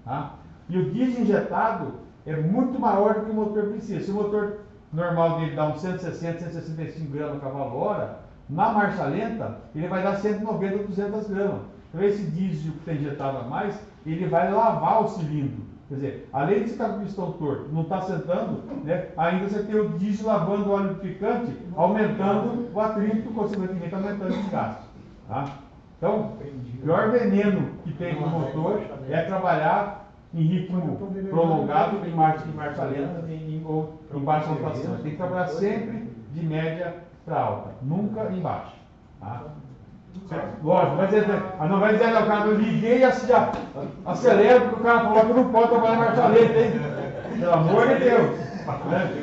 Tá? E o diesel injetado é muito maior do que o motor precisa. Se o motor normal dele dá uns 160, 165 gramas cavalo-hora, na marcha lenta ele vai dar 190, 200 gramas. Então esse diesel que está injetado a mais, ele vai lavar o cilindro. Quer dizer, além de você estar com o pistão torto, não está sentando, né, ainda você tem o diesel lavando o óleo lubrificante, aumentando o atrito, consequentemente aumentando o desgaste. Tá? Então, o pior veneno que tem no motor é trabalhar em ritmo prolongado, em marcha lenta ou em baixa rotação. Tem que trabalhar sempre de média para alta, nunca em baixa. Tá? Lógico, não vai dizer, o cara, eu liguei e acelera, porque o cara falou que não pode trabalhar em marcha lenta, hein? Pelo amor de Deus. Né?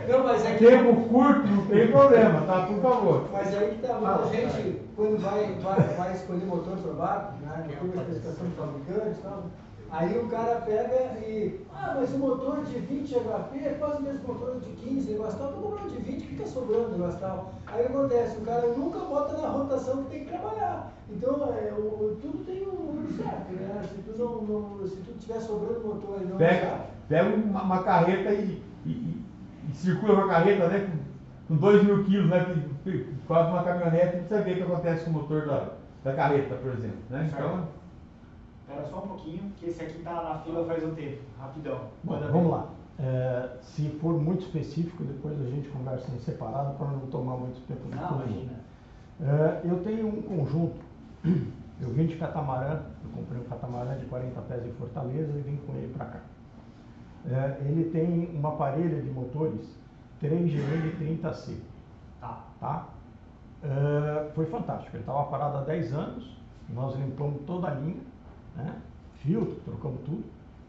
Não, mas é que... Tempo curto, não tem problema, tá? Por favor. Mas aí que tá, muita gente, quando vai escolher motor para barco, né? Tem uma especificação de fabricante e tal. Aí o cara pega e... mas o motor de 20 HP é quase o mesmo motor de 15, negócio tal. O motor de 20 fica sobrando, negócio tal. Aí acontece, o cara nunca bota na rotação que tem que trabalhar. Então, tudo tem um número certo, né? Se tu tiver sobrando motor e não... Pega uma carreta e circula com a carreta, né? Com 2.000 quilos, né? Quase uma caminhonete, e você vê o que acontece com o motor da carreta, por exemplo. Né? Então... Espera só um pouquinho, que esse aqui está na fila faz um tempo. Rapidão. Bom, vamos lá. Se for muito específico, depois a gente conversa em separado para não tomar muito tempo. Não, imagina. Eu tenho um conjunto. Eu vim de catamarã, eu comprei um catamarã de 40 pés em Fortaleza e vim com ele para cá. Ele tem uma parelha de motores 3GL30C. Tá? Foi fantástico. Ele estava parado há 10 anos, nós limpamos toda a linha. Né? Filtro, trocamos tudo,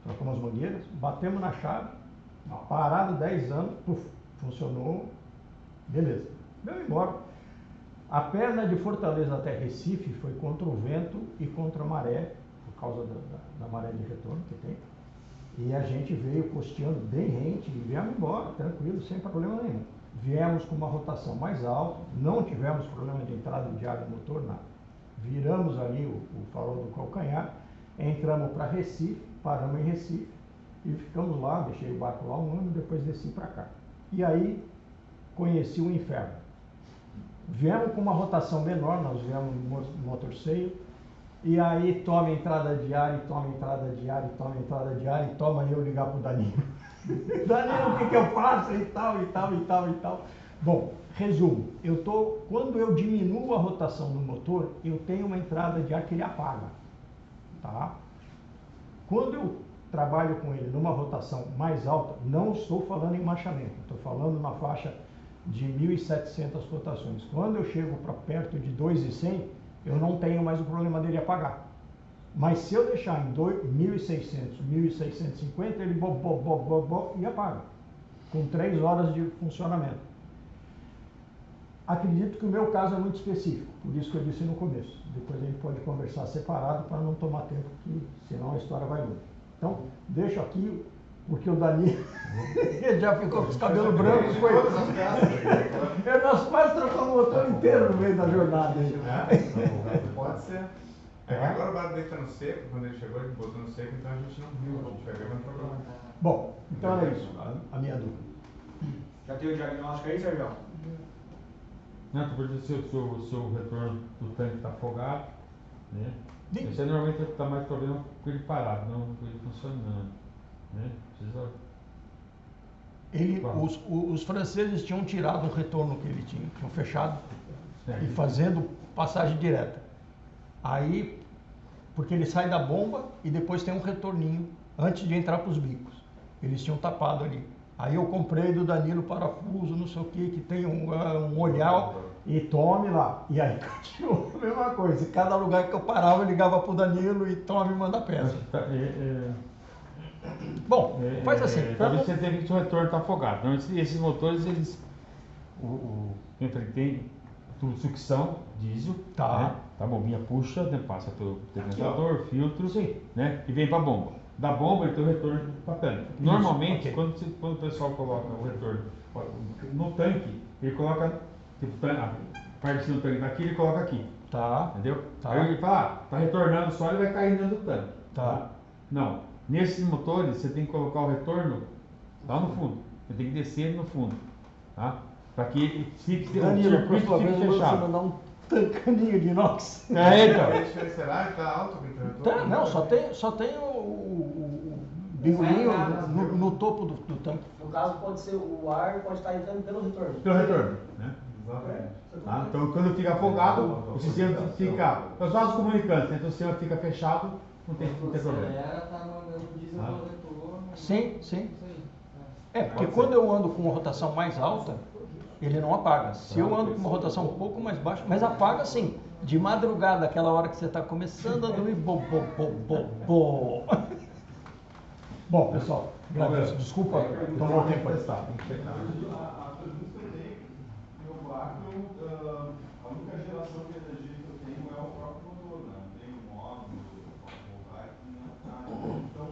trocamos as mangueiras, batemos na chave, parado 10 anos, funcionou, beleza. Veio embora. A perna de Fortaleza até Recife foi contra o vento e contra a maré, por causa da maré de retorno que tem. E a gente veio costeando bem rente e viemos embora, tranquilo, sem problema nenhum. Viemos com uma rotação mais alta, não tivemos problema de entrada de ar no motor, nada. Viramos ali o farol do calcanhar, entramos para Recife, paramos em Recife e ficamos lá, deixei o barco lá um ano, depois desci para cá. E aí conheci o inferno. Viemos com uma rotação menor, nós viemos no motor cheio, e aí toma entrada de ar, e toma entrada de ar, e toma entrada de ar, e toma eu ligar para o Danilo. Danilo, o que eu faço? E tal, e tal, e tal, e tal. Bom, resumo, quando eu diminuo a rotação do motor, eu tenho uma entrada de ar que ele apaga. Tá? Quando eu trabalho com ele numa rotação mais alta, não estou falando em marcha lenta, estou falando na faixa de 1.700 rotações. Quando eu chego para perto de 2.100, eu não tenho mais o problema dele apagar. Mas se eu deixar em 1.600, 1.650, ele e apaga, com 3 horas de funcionamento. Acredito que o meu caso é muito específico, por isso que eu disse no começo. Depois a gente pode conversar separado para não tomar tempo, que senão a história vai longe. Então, deixo aqui, porque o Danilo já ficou com os cabelos brancos. Nós quase trocamos o motor inteiro no meio da jornada. Pode ser. É que agora o barco dele está no seco, quando ele chegou, ele botou no seco, então a gente não viu, a gente vai ver no programa. Bom, então era isso, a minha dúvida. Já tem o diagnóstico aí, Sérgio? Não, tu pode dizer se o seu retorno do tanque está afogado, né? Esse normalmente está mais problema com ele parado, não com ele funcionando, né? Os franceses tinham tirado o retorno que ele tinha, tinham fechado e fazendo passagem direta. Aí, porque ele sai da bomba e depois tem um retorninho antes de entrar para os bicos. Eles tinham tapado ali. Aí eu comprei do Danilo parafuso, não sei o que tem um olhar e tome lá. E aí continuou a mesma coisa. Cada lugar que eu parava, eu ligava para o Danilo e tome e manda peça. Bom, faz assim. Talvez você tenha que o retorno está afogado. Então, esses motores, eles tem sucção, diesel, né? A bombinha puxa, né? Passa pelo condensador, filtro, né? E vem para a bomba. Da bomba ele tem o retorno para tanque. Normalmente, quando o pessoal coloca o retorno no tanque, ele coloca a parte do tanque daqui, ele coloca aqui. Tá. Entendeu? Aí ele fala, tá retornando só, ele vai cair dentro do tanque. Tá. Não. Nesses motores, você tem que colocar o retorno lá no fundo. Você tem que descer ele no fundo. Tá? Para que ele fique Danilo, por favor, você mandar um tancaninho de inox. Então. O diferencial está alto? Não, só tem o bingolinho no topo do tanque. No caso, pode ser o ar pode estar entrando pelo retorno. Pelo retorno, né? Tá? Então, quando fica afogado, o sistema fica. Os vasos comunicantes, né? Então o sistema fica fechado, não tem problema. Tá mandando diesel no retorno. Sim, sim. Porque quando eu ando com uma rotação mais alta, ele não apaga. Se eu ando com uma rotação um pouco mais baixa, mas apaga sim. De madrugada, aquela hora que você está começando a dormir. Bom, pessoal, desculpa, tomou o tempo aí. A única geração de energia que eu tenho é o próprio motor, né? Não tenho módulo, fotovoltaico, nada. Então,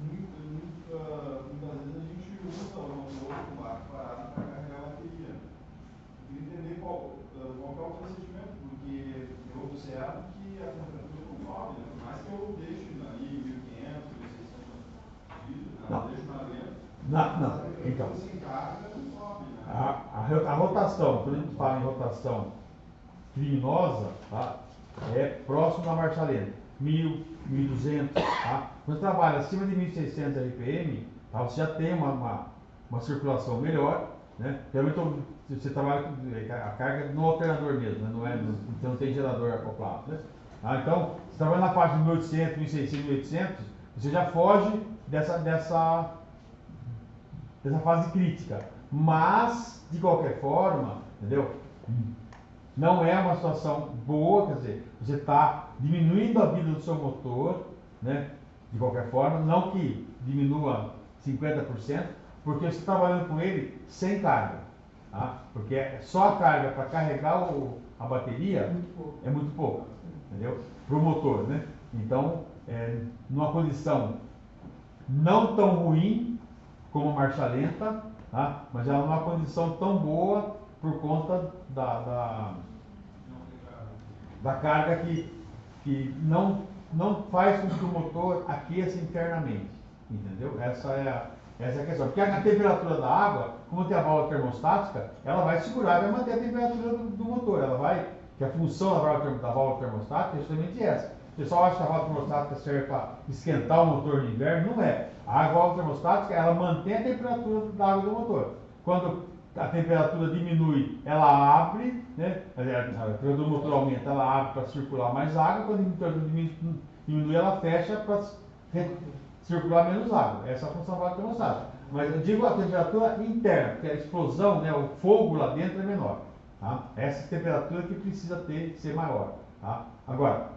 muitas vezes a gente usa o motor com o barco parado para carregar a bateria. Eu queria entender qual é o procedimento, porque eu observo que a temperatura não sobe, né? Por mais que eu deixe ali 1.500, 1.600 litros, eu deixo na lenta. Não, então. Se encarga, não sobe, né? A rotação, quando a gente fala em rotação criminosa, tá? É próximo da marcha lenta, 1.000, 1.200, tá? Quando trabalha acima de 1.600 RPM, tá? Você já tem uma circulação melhor, né? Realmente você trabalha com a carga no alternador mesmo, né? Então não tem gerador acoplado, né? Tá? Então, você trabalha na faixa de 1.800, 1.600, 1.800, você já foge dessa fase crítica. Mas, de qualquer forma, entendeu? Não é uma situação boa, quer dizer, você está diminuindo a vida do seu motor, né? De qualquer forma, não que diminua 50%, porque você está trabalhando com ele sem carga, tá? Porque só a carga para carregar a bateria é muito pouco, entendeu? Para o motor, né? Então, numa condição não tão ruim como a marcha lenta, tá? Mas ela não é uma condição tão boa por conta da carga que não faz com que o motor aqueça internamente, entendeu? Essa é a questão. Porque a temperatura da água, como tem a válvula termostática, ela vai segurar e vai manter a temperatura do motor. Que a função da válvula termostática é justamente essa. O pessoal acha que a válvula termostática serve para esquentar o motor no inverno, não é. A válvula termostática, ela mantém a temperatura da água do motor. Quando a temperatura diminui, ela abre, né? A temperatura do motor aumenta, ela abre para circular mais água. Quando a temperatura diminui, ela fecha para circular menos água. Essa é a função da válvula termostática. Mas eu digo a temperatura interna, porque a explosão, né, o fogo lá dentro é menor. Tá? Essa temperatura que precisa ser maior. Tá? Agora,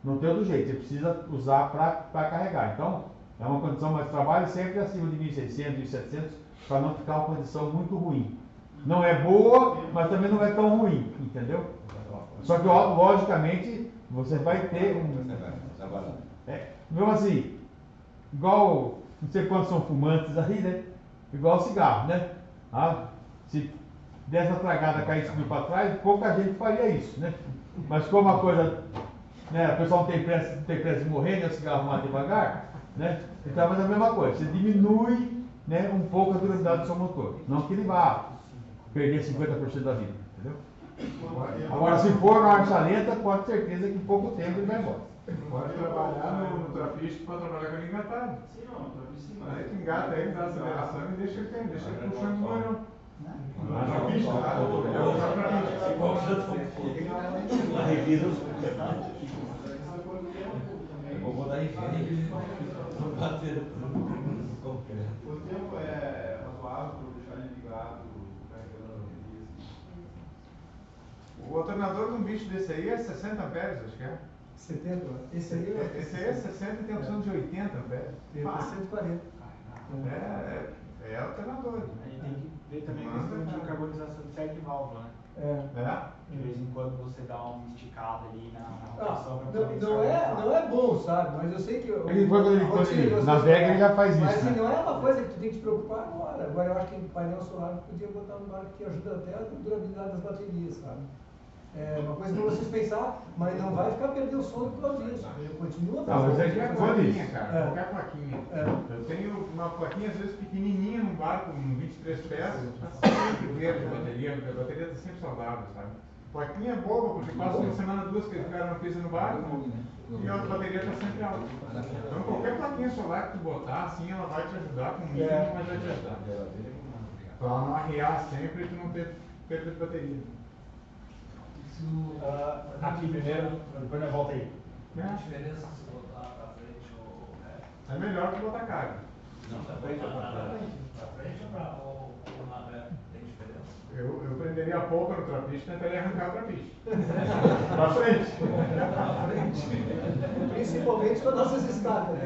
não tem outro jeito, você precisa usar para carregar. Então, é uma condição mais trabalho sempre acima de 1.600, 1.700, para não ficar uma condição muito ruim. Não é boa, mas também não é tão ruim, entendeu? Só que, logicamente, você vai ter mesmo assim, igual, não sei quantos são fumantes aí, né? Igual cigarro, né? Se dessa tragada cair tudo para trás, pouca gente faria isso, né? Mas como a coisa, né, o pessoal não tem pressa de morrer, né? O cigarro mata devagar, né? Então é a mesma coisa, você diminui, né, um pouco a durabilidade do seu motor. Não que ele vá perder 50% da vida, entendeu? Agora, se for uma marcha lenta, pode ter certeza que em pouco tempo ele vai embora. Pode trabalhar no trapista, pode trabalhar com ele engatado. Sim, não, no trapista sim. Aí tu engata ele, dá aceleração e deixa ele puxando o motorão. Na trapista, tá? Na revisa os vou dar enfim. Não bater O tempo é razoável para deixar ele ligado, carregando a bateria. O alternador de um bicho desse aí é 60 amperes, acho que é. 70, esse aí é 60 e tem opção de 80 amperes. Tem 140. É alternador. Aí tem que ver também a questão de carbonização de sete válvulas, né? De vez em quando você dá uma esticada ali na rotação para Não é bom, sabe? Mas eu sei que Quando ele navega, ele já faz isso. Mas né? não é uma coisa que tu tem que te preocupar agora. Agora eu acho que o painel solar podia botar no barco que ajuda até a durabilidade das baterias, sabe? É uma coisa para vocês pensar, mas não vai ficar perdendo o sono por causa disso. Continua fazendo. Mas é plaquinha, cara. Qualquer plaquinha. Eu tenho uma plaquinha, às vezes, pequenininha num barco, com 23 peças, verde de bateria. A bateria está sempre saudável, sabe? Plaquinha boba, porque passa uma semana, duas que ficaram na pista no barco e a bateria está sempre alta. Então qualquer plaquinha solar que tu botar, assim, ela vai te ajudar com o mínimo, mas vai te ajudar. Para ela não arriar sempre e tu não ter perda de bateria. Aqui primeiro, depois nós volta aí. A diferença se botar para frente ou ré? É melhor que botar carga. Não, para frente ou para frente? Para frente ou na ré? Tem diferença? Eu prenderia a polpa no trapiche e tentaria arrancar o trapiche. Pra frente. Pra frente. Principalmente com as nossas estacas.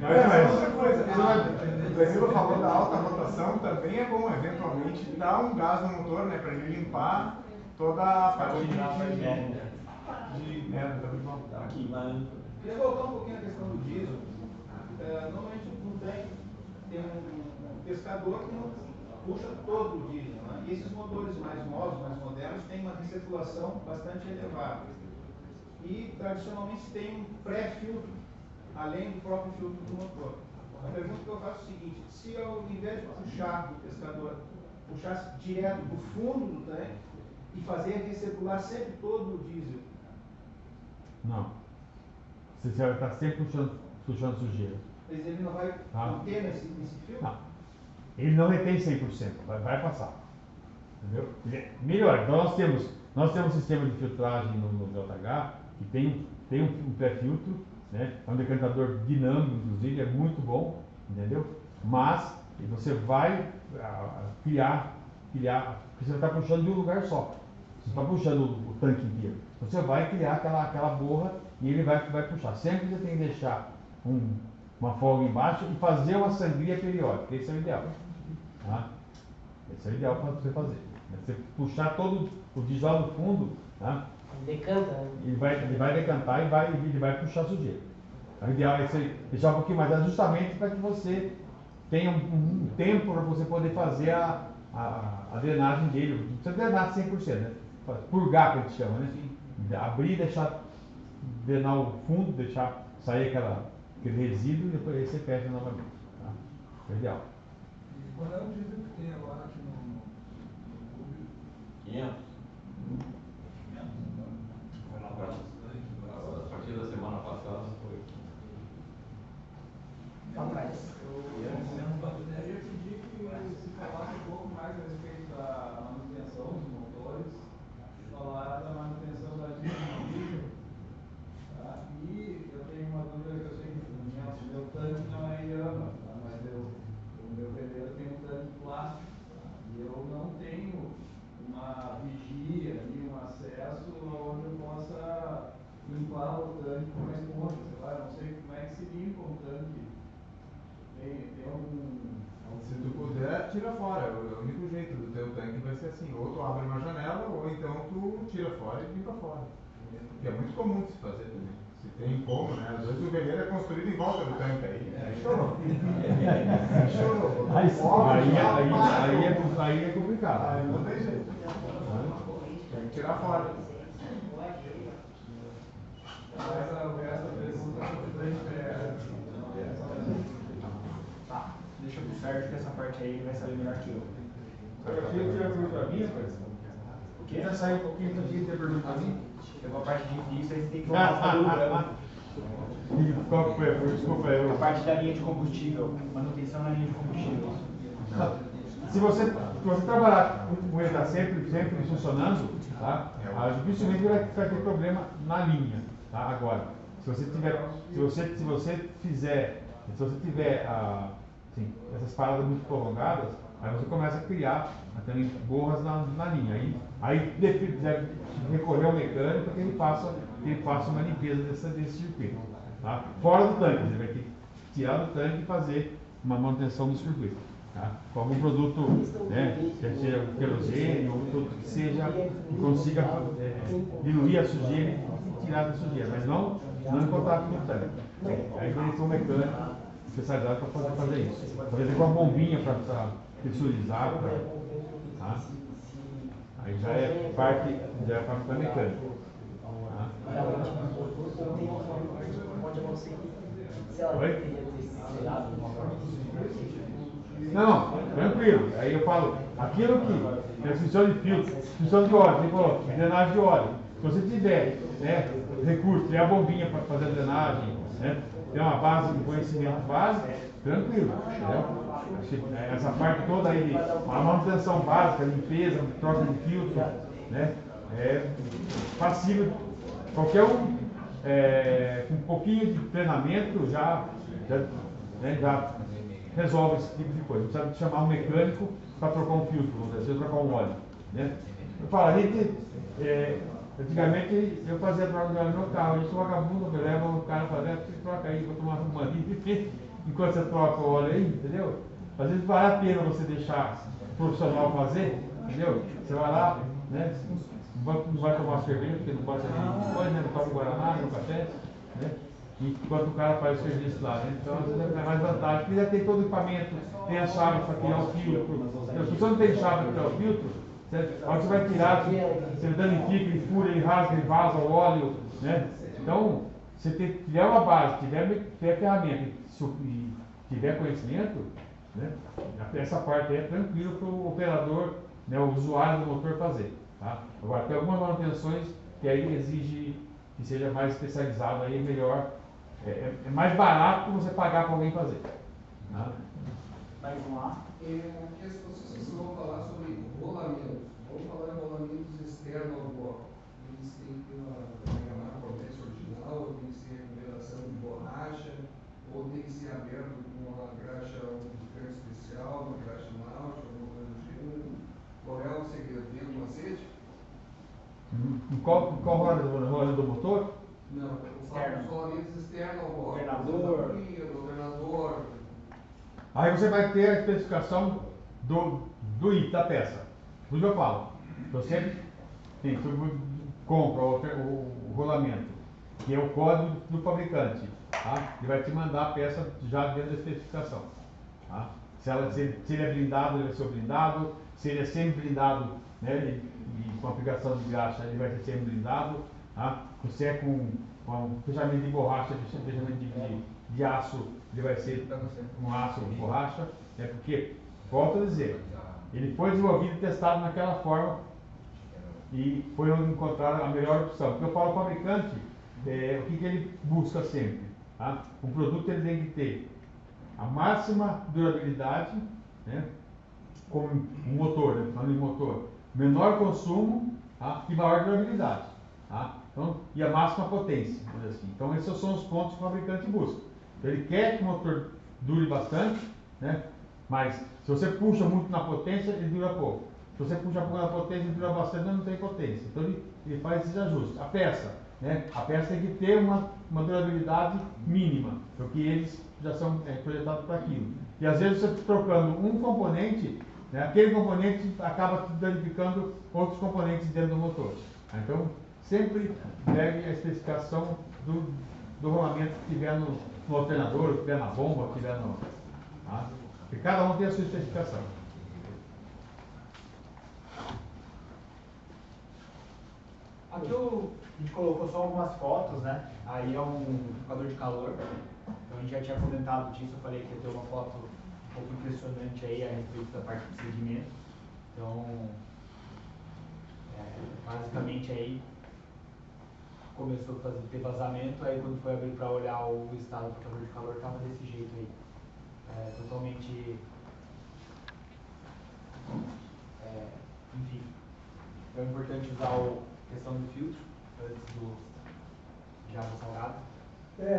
Mas outra coisa, o Danilo falou da alta rotação, também é bom eventualmente dar um gás no motor, né, para ele limpar toda a parte de Aqui, mas... Queria voltar um pouquinho à questão do diesel. Normalmente no tanque tem um pescador que não puxa todo o diesel, né? E esses motores mais novos, mais modernos, têm uma recirculação bastante elevada. E tradicionalmente tem um pré-filtro, além do próprio filtro do motor. A pergunta que eu faço é o seguinte: se ao invés de puxar do pescador, puxasse direto do fundo do tanque e fazer recircular sempre todo o diesel? Não. Você vai estar sempre puxando sujeira. Mas ele não vai manter nesse filtro? Não. Ele não retém 100%, vai passar. Entendeu? Melhor, então nós temos um sistema de filtragem no JH que tem um pré-filtro, né? É um decantador dinâmico, inclusive, é muito bom, entendeu? Mas você vai criar, porque você está puxando de um lugar só. Você está puxando o tanque inteiro. Você vai criar aquela borra e ele vai puxar. Sempre você tem que deixar uma folga embaixo e fazer uma sangria periódica. Esse é o ideal. Tá? Esse é o ideal para você fazer. Você puxar todo o diesel no fundo, tá? Decanta, né? Ele vai decantar e ele vai puxar sujeira. O ideal é você deixar um pouquinho mais, justamente para que você tenha um tempo para você poder fazer a drenagem dele. Não precisa drenar 100%, né? Purgar, que a gente chama, né? Abrir, deixar drenar o fundo, deixar sair aquele resíduo e depois você fecha novamente. Tá? É o ideal. Qual é o diesel que tem agora aqui no clube? 500. A partir da semana passada foi. Atrás. Eu ia pedir que se falasse um pouco mais a respeito da manutenção dos motores, falar da manutenção da diesel. Tá? E eu tenho uma dúvida que eu sei que o meu tanque não é Yamaha, tá? Mas o meu veleiro tem um tanque plástico, tá? E eu não tenho uma vigia e um acesso onde eu possa limpar o tanque com uma esponja, sei lá, eu não sei como é que se limpa um tanque. Tem algum... Se tu puder, tira fora. O único jeito do teu tanque vai ser assim: ou tu abre uma janela, ou então tu tira fora e limpa fora. Que é muito comum de se fazer também. Se tem como, né? Às vezes o veleiro é construído em volta do tanque aí. Chorou. Aí é complicado. Aí não tem jeito. Tem que tirar fora. Mas o resto da pergunta Tá, deixa pro Sérgio que essa parte aí ele vai saber melhor que eu. Eu tinha pergunta pra mim, mas... O que já saiu um pouquinho do dia de pergunta pra mim? Chegou a parte difícil, aí você tem que voltar para o programa. Qual foi? Desculpa, A parte da linha de combustível, manutenção na linha de combustível. Se você trabalhar com ele tá sempre funcionando, tá? Dificilmente vai ter problema na linha, tá? Agora, se você tiver essas paradas muito prolongadas, aí você começa a criar também borras na linha. Aí deve recorrer ao mecânico para que ele faça uma limpeza desse circuito. Tá? Fora do tanque, você vai ter que tirar do tanque e fazer uma manutenção do circuito. Tá? Com algum produto, né, quer seja querosene ou produto que consiga diluir a sujeira e tirar da sujeira, mas não em contato com o tanque. Aí vai ter um mecânico especializado para poder fazer isso. Talvez com uma bombinha para pressurizar, tá? Aí já é parte da mecânica. Não, tranquilo. Aí eu falo, aquilo que é função de filtro, função de óleo, você falou, drenagem de óleo. Se você tiver, né, recurso, tiver a bombinha para fazer a drenagem, né, tem uma base de conhecimento básico, tranquilo, entendeu? Essa parte toda aí de a manutenção básica, limpeza, troca de filtro, né, é passível. Qualquer um, com um pouquinho de treinamento já resolve esse tipo de coisa. Não precisa chamar um mecânico para trocar um filtro, ou seja, trocar um óleo, né? Eu falo, a gente, antigamente eu fazia troca de óleo no meu carro, eu sou vagabundo, eu levo o cara para dentro, você troca aí para tomar uma enquanto você troca o óleo aí, entendeu? Às vezes vale a pena você deixar o profissional fazer, entendeu? Você vai lá, né? Não vai tomar cerveja, porque não pode ser depois, né? Não toma guaraná, não café, né? Enquanto o cara faz o serviço lá, né? Então, às vezes é mais vantagem, porque já tem todo o equipamento, tem a chave para tirar o filtro. Se você não tem chave para tirar o filtro, a hora que você vai tirar, você danifica, ele fura, ele rasga, ele vaza o óleo, né? Então, se tiver uma base, tiver ferramenta e tiver conhecimento, né? Essa parte aí é tranquilo para o operador, né, o usuário do motor fazer. Tá? Agora, tem algumas manutenções que aí exige que seja mais especializado, aí é melhor, é mais barato você pagar para alguém fazer. Tá? Mais um lá. Aqui as pessoas vão falar sobre rolamentos. Vamos falar em rolamentos externos ao bloco. Eles têm que ter uma potência original, ou tem que ser recuperação de borracha, ou tem que ser aberto com uma graxa lubrificante especial, uma graxa náutica, alguma coisa do gênero. Qual é o segredo? Tem algum macete? Qual rolamento do motor? Não, eu falo dos rolamentos externos ao bloco. Governador. Aí você vai ter a especificação do item, da peça. Por isso eu falo. Você compra o rolamento, que é o código do fabricante. Tá? Ele vai te mandar a peça já dentro da especificação. Tá? Se ele é blindado, ele vai ser blindado. Se ele é semi-blindado, né, e com aplicação de graxa, ele vai ser semi-blindado. Tá? Se é com fechamento de borracha, fechamento de aço, ele vai ser com aço ou borracha. Porque, volto a dizer, ele foi desenvolvido e testado naquela forma e foi encontrar a melhor opção. Porque eu falo ao fabricante, o que ele busca sempre? Tá? O produto ele tem que ter a máxima durabilidade, né? Como um motor, né? Falando em motor, menor consumo, tá? E maior durabilidade. Tá? Então, e a máxima potência, assim. Então esses são os pontos que o fabricante busca. Então, ele quer que o motor dure bastante, né? Mas se você puxa muito na potência, ele dura pouco. Se você puxa pouco na potência, ele dura bastante, mas não tem potência. Então ele faz esses ajustes. A peça, né? A peça tem que ter uma durabilidade mínima, porque eles já são projetados para aquilo. E às vezes você trocando um componente, né? Aquele componente acaba danificando outros componentes dentro do motor. Então sempre pegue a especificação do rolamento que tiver no alternador, que tiver na bomba, que tiver no... Tá? Porque cada um tem a sua especificação. Aqui a gente colocou só algumas fotos, né? Aí é um trocador de calor. Então a gente já tinha comentado disso, eu falei que ia ter uma foto um pouco impressionante aí a respeito da parte de segmento. Então, basicamente aí começou a ter vazamento, aí quando foi abrir para olhar o estado do trocador de calor estava desse jeito aí. Totalmente, enfim, é importante usar a questão do filtro antes de água salgada.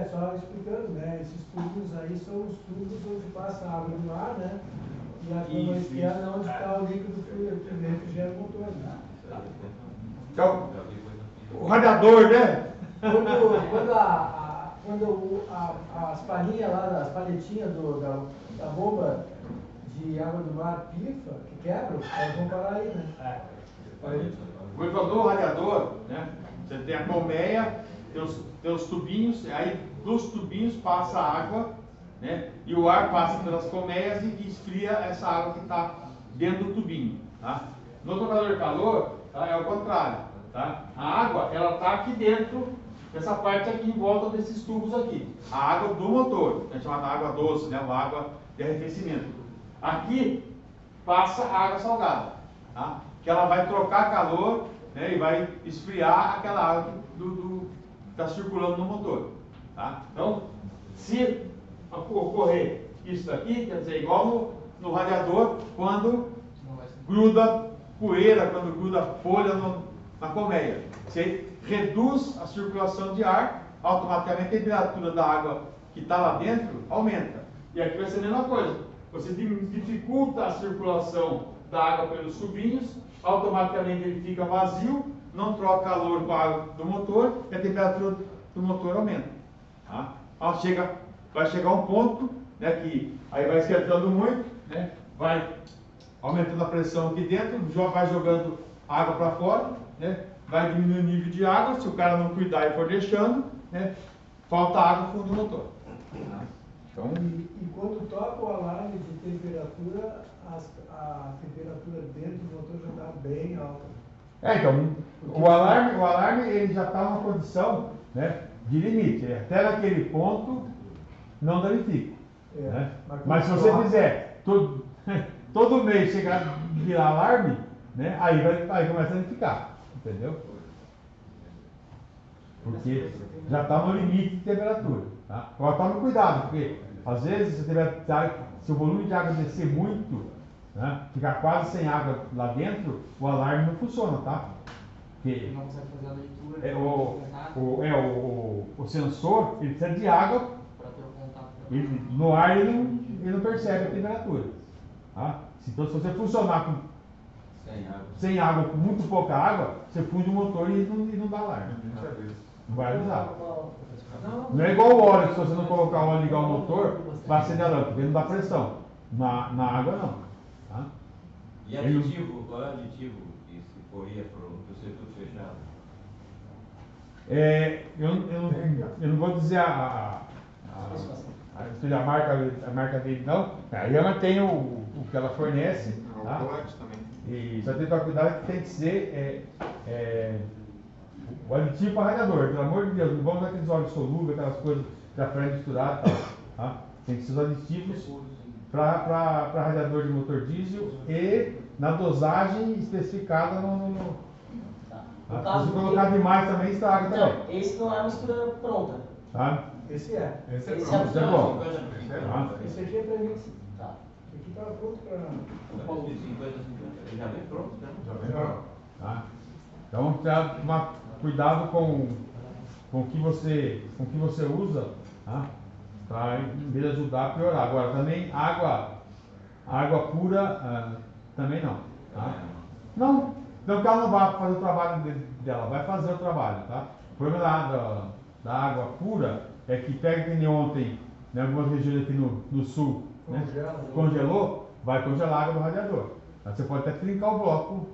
Só explicando, né? Esses tubos aí são os tubos onde passa a água do ar, né? E a câmara externa é onde está o líquido que refrigera o motor, né? Então, o radiador, né? Quando as palhinhas lá, as palhetinhas da bomba de água do mar pifa, que quebram, elas vão parar aí, né? O radiador, né? Você tem a colmeia, tem os tubinhos, aí dos tubinhos passa a água, né? E o ar passa pelas colmeias e esfria essa água que está dentro do tubinho. Tá? No trocador de calor, tá? É o contrário. Tá? A água, ela está aqui dentro, essa parte aqui em volta desses tubos aqui. A água do motor, é chamada água doce, né? A água de arrefecimento. Aqui passa água salgada, tá? Que ela vai trocar calor, né, e vai esfriar aquela água que está circulando no motor. Tá? Então, se ocorrer isso daqui, quer dizer, igual no radiador, quando gruda poeira, quando gruda folha na colmeia. Você reduz a circulação de ar, automaticamente a temperatura da água que está lá dentro aumenta. E aqui vai ser a mesma coisa. Você dificulta a circulação da água pelos tubinhos, automaticamente ele fica vazio, não troca calor com a água do motor e a temperatura do motor aumenta. Tá? Então vai chegar um ponto, né, que aí vai esquentando muito, né, vai aumentando a pressão aqui dentro, vai jogando água para fora, né, vai diminuindo o nível de água, se o cara não cuidar e for deixando, né, falta água no fundo do motor. Tá? Então, e quando toca o alarme de temperatura, a temperatura dentro do motor já está bem alta. Então, o alarme ele já está numa condição, né, de limite. Até naquele ponto não danifica. Né? Mas se você fizer todo mês chegar a virar alarme, né, aí começa a danificar. Entendeu? Porque já está no limite de temperatura. Tá? Agora tome cuidado, porque às vezes se o volume de água descer muito, né, ficar quase sem água lá dentro, o alarme não funciona, tá? Porque não consegue fazer a leitura. O sensor ele precisa de água. Para ter o contato. No ar ele não percebe a temperatura. Tá? Então se você funcionar sem água, com muito pouca água, você funde o motor e não dá alarme. Não vai avisar. Não é igual o óleo, se você não colocar o óleo e ligar o motor, vai acender a lâmpada, porque não dá pressão. Na água não. Tá? E aditivo, qual é o aditivo que se poria para o circuito fechado? Eu não vou dizer a marca dele não. A Yamaha tem o que ela fornece. Tá? E só tem que tomar cuidado que tem que ser o aditivo para radiador, pelo amor de Deus, não vamos usar aqueles óleos solúveis, aquelas coisas já freio misturado, tá? Tem que ser os aditivos para radiador de motor diesel e na dosagem especificada no se colocar demais também estraga também. Não, esse não é a mistura pronta. Tá? Esse é. Esse é pronto. Esse é bom. Esse aqui é para mim. Tá. Esse aqui está pronto para. 50, já vem pronto, né? Já vem pronto. Tá? Então, tomar cuidado com o que você usa, tá? Para em vez de ajudar a piorar. Agora, também água pura, também não. Tá? Não que ela não vai fazer o trabalho dela, vai fazer o trabalho. Tá? O problema da água pura é que pega que nem ontem, em algumas regiões aqui no sul, né? Congelou, vai congelar a água do radiador. Tá? Você pode até trincar o bloco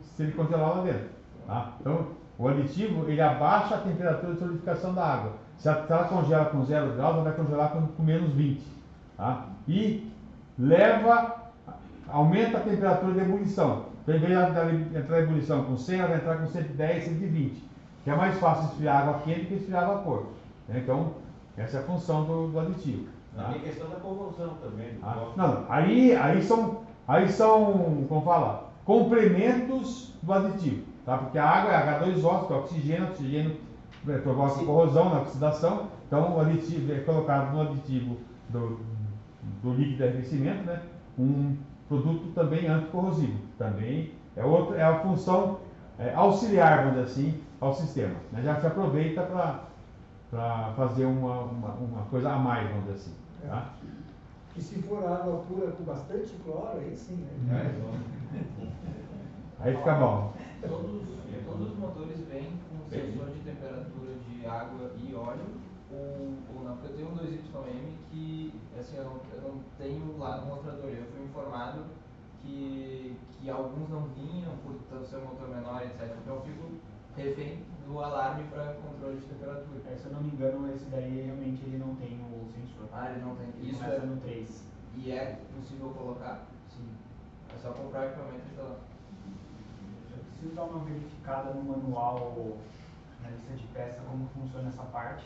se ele congelar lá dentro. Tá? Então, o aditivo ele abaixa a temperatura de solidificação da água. Se ela congela com 0 graus, ela vai congelar com menos 20. Tá? E aumenta a temperatura de ebulição. Então, em vez de entrar em ebulição com 100, ela vai entrar com 110, 120. Que é mais fácil esfriar água quente do que esfriar vapor. Então, essa é a função do aditivo. Tá? Tem questão da corrosão também. Não, aí são, como fala, complementos do aditivo. Tá? Porque a água é H2O, que é oxigênio provoca corrosão na oxidação. Então, o aditivo é colocado no aditivo do líquido de aquecimento, né? Um produto também anticorrosivo. Também é a função auxiliar, vamos dizer assim, ao sistema. Né? Já se aproveita para fazer uma coisa a mais, vamos dizer assim. Tá? E se for água pura com bastante cloro, aí sim, né? Aí fica bom. Todos os motores vêm com sensor de temperatura de água e óleo, ou não, porque eu tenho um 2YM que assim, eu não tenho lá no mostrador. Eu fui informado que alguns não vinham por ser um motor menor, etc. Então eu fico refém do alarme para controle de temperatura. Se eu não me engano, esse daí realmente ele não tem o sensor. Ele não tem. Isso é no 3. E é possível colocar? Sim. É só comprar o equipamento e instalar. Eu preciso dar uma verificada no manual, na lista de peças, como funciona essa parte.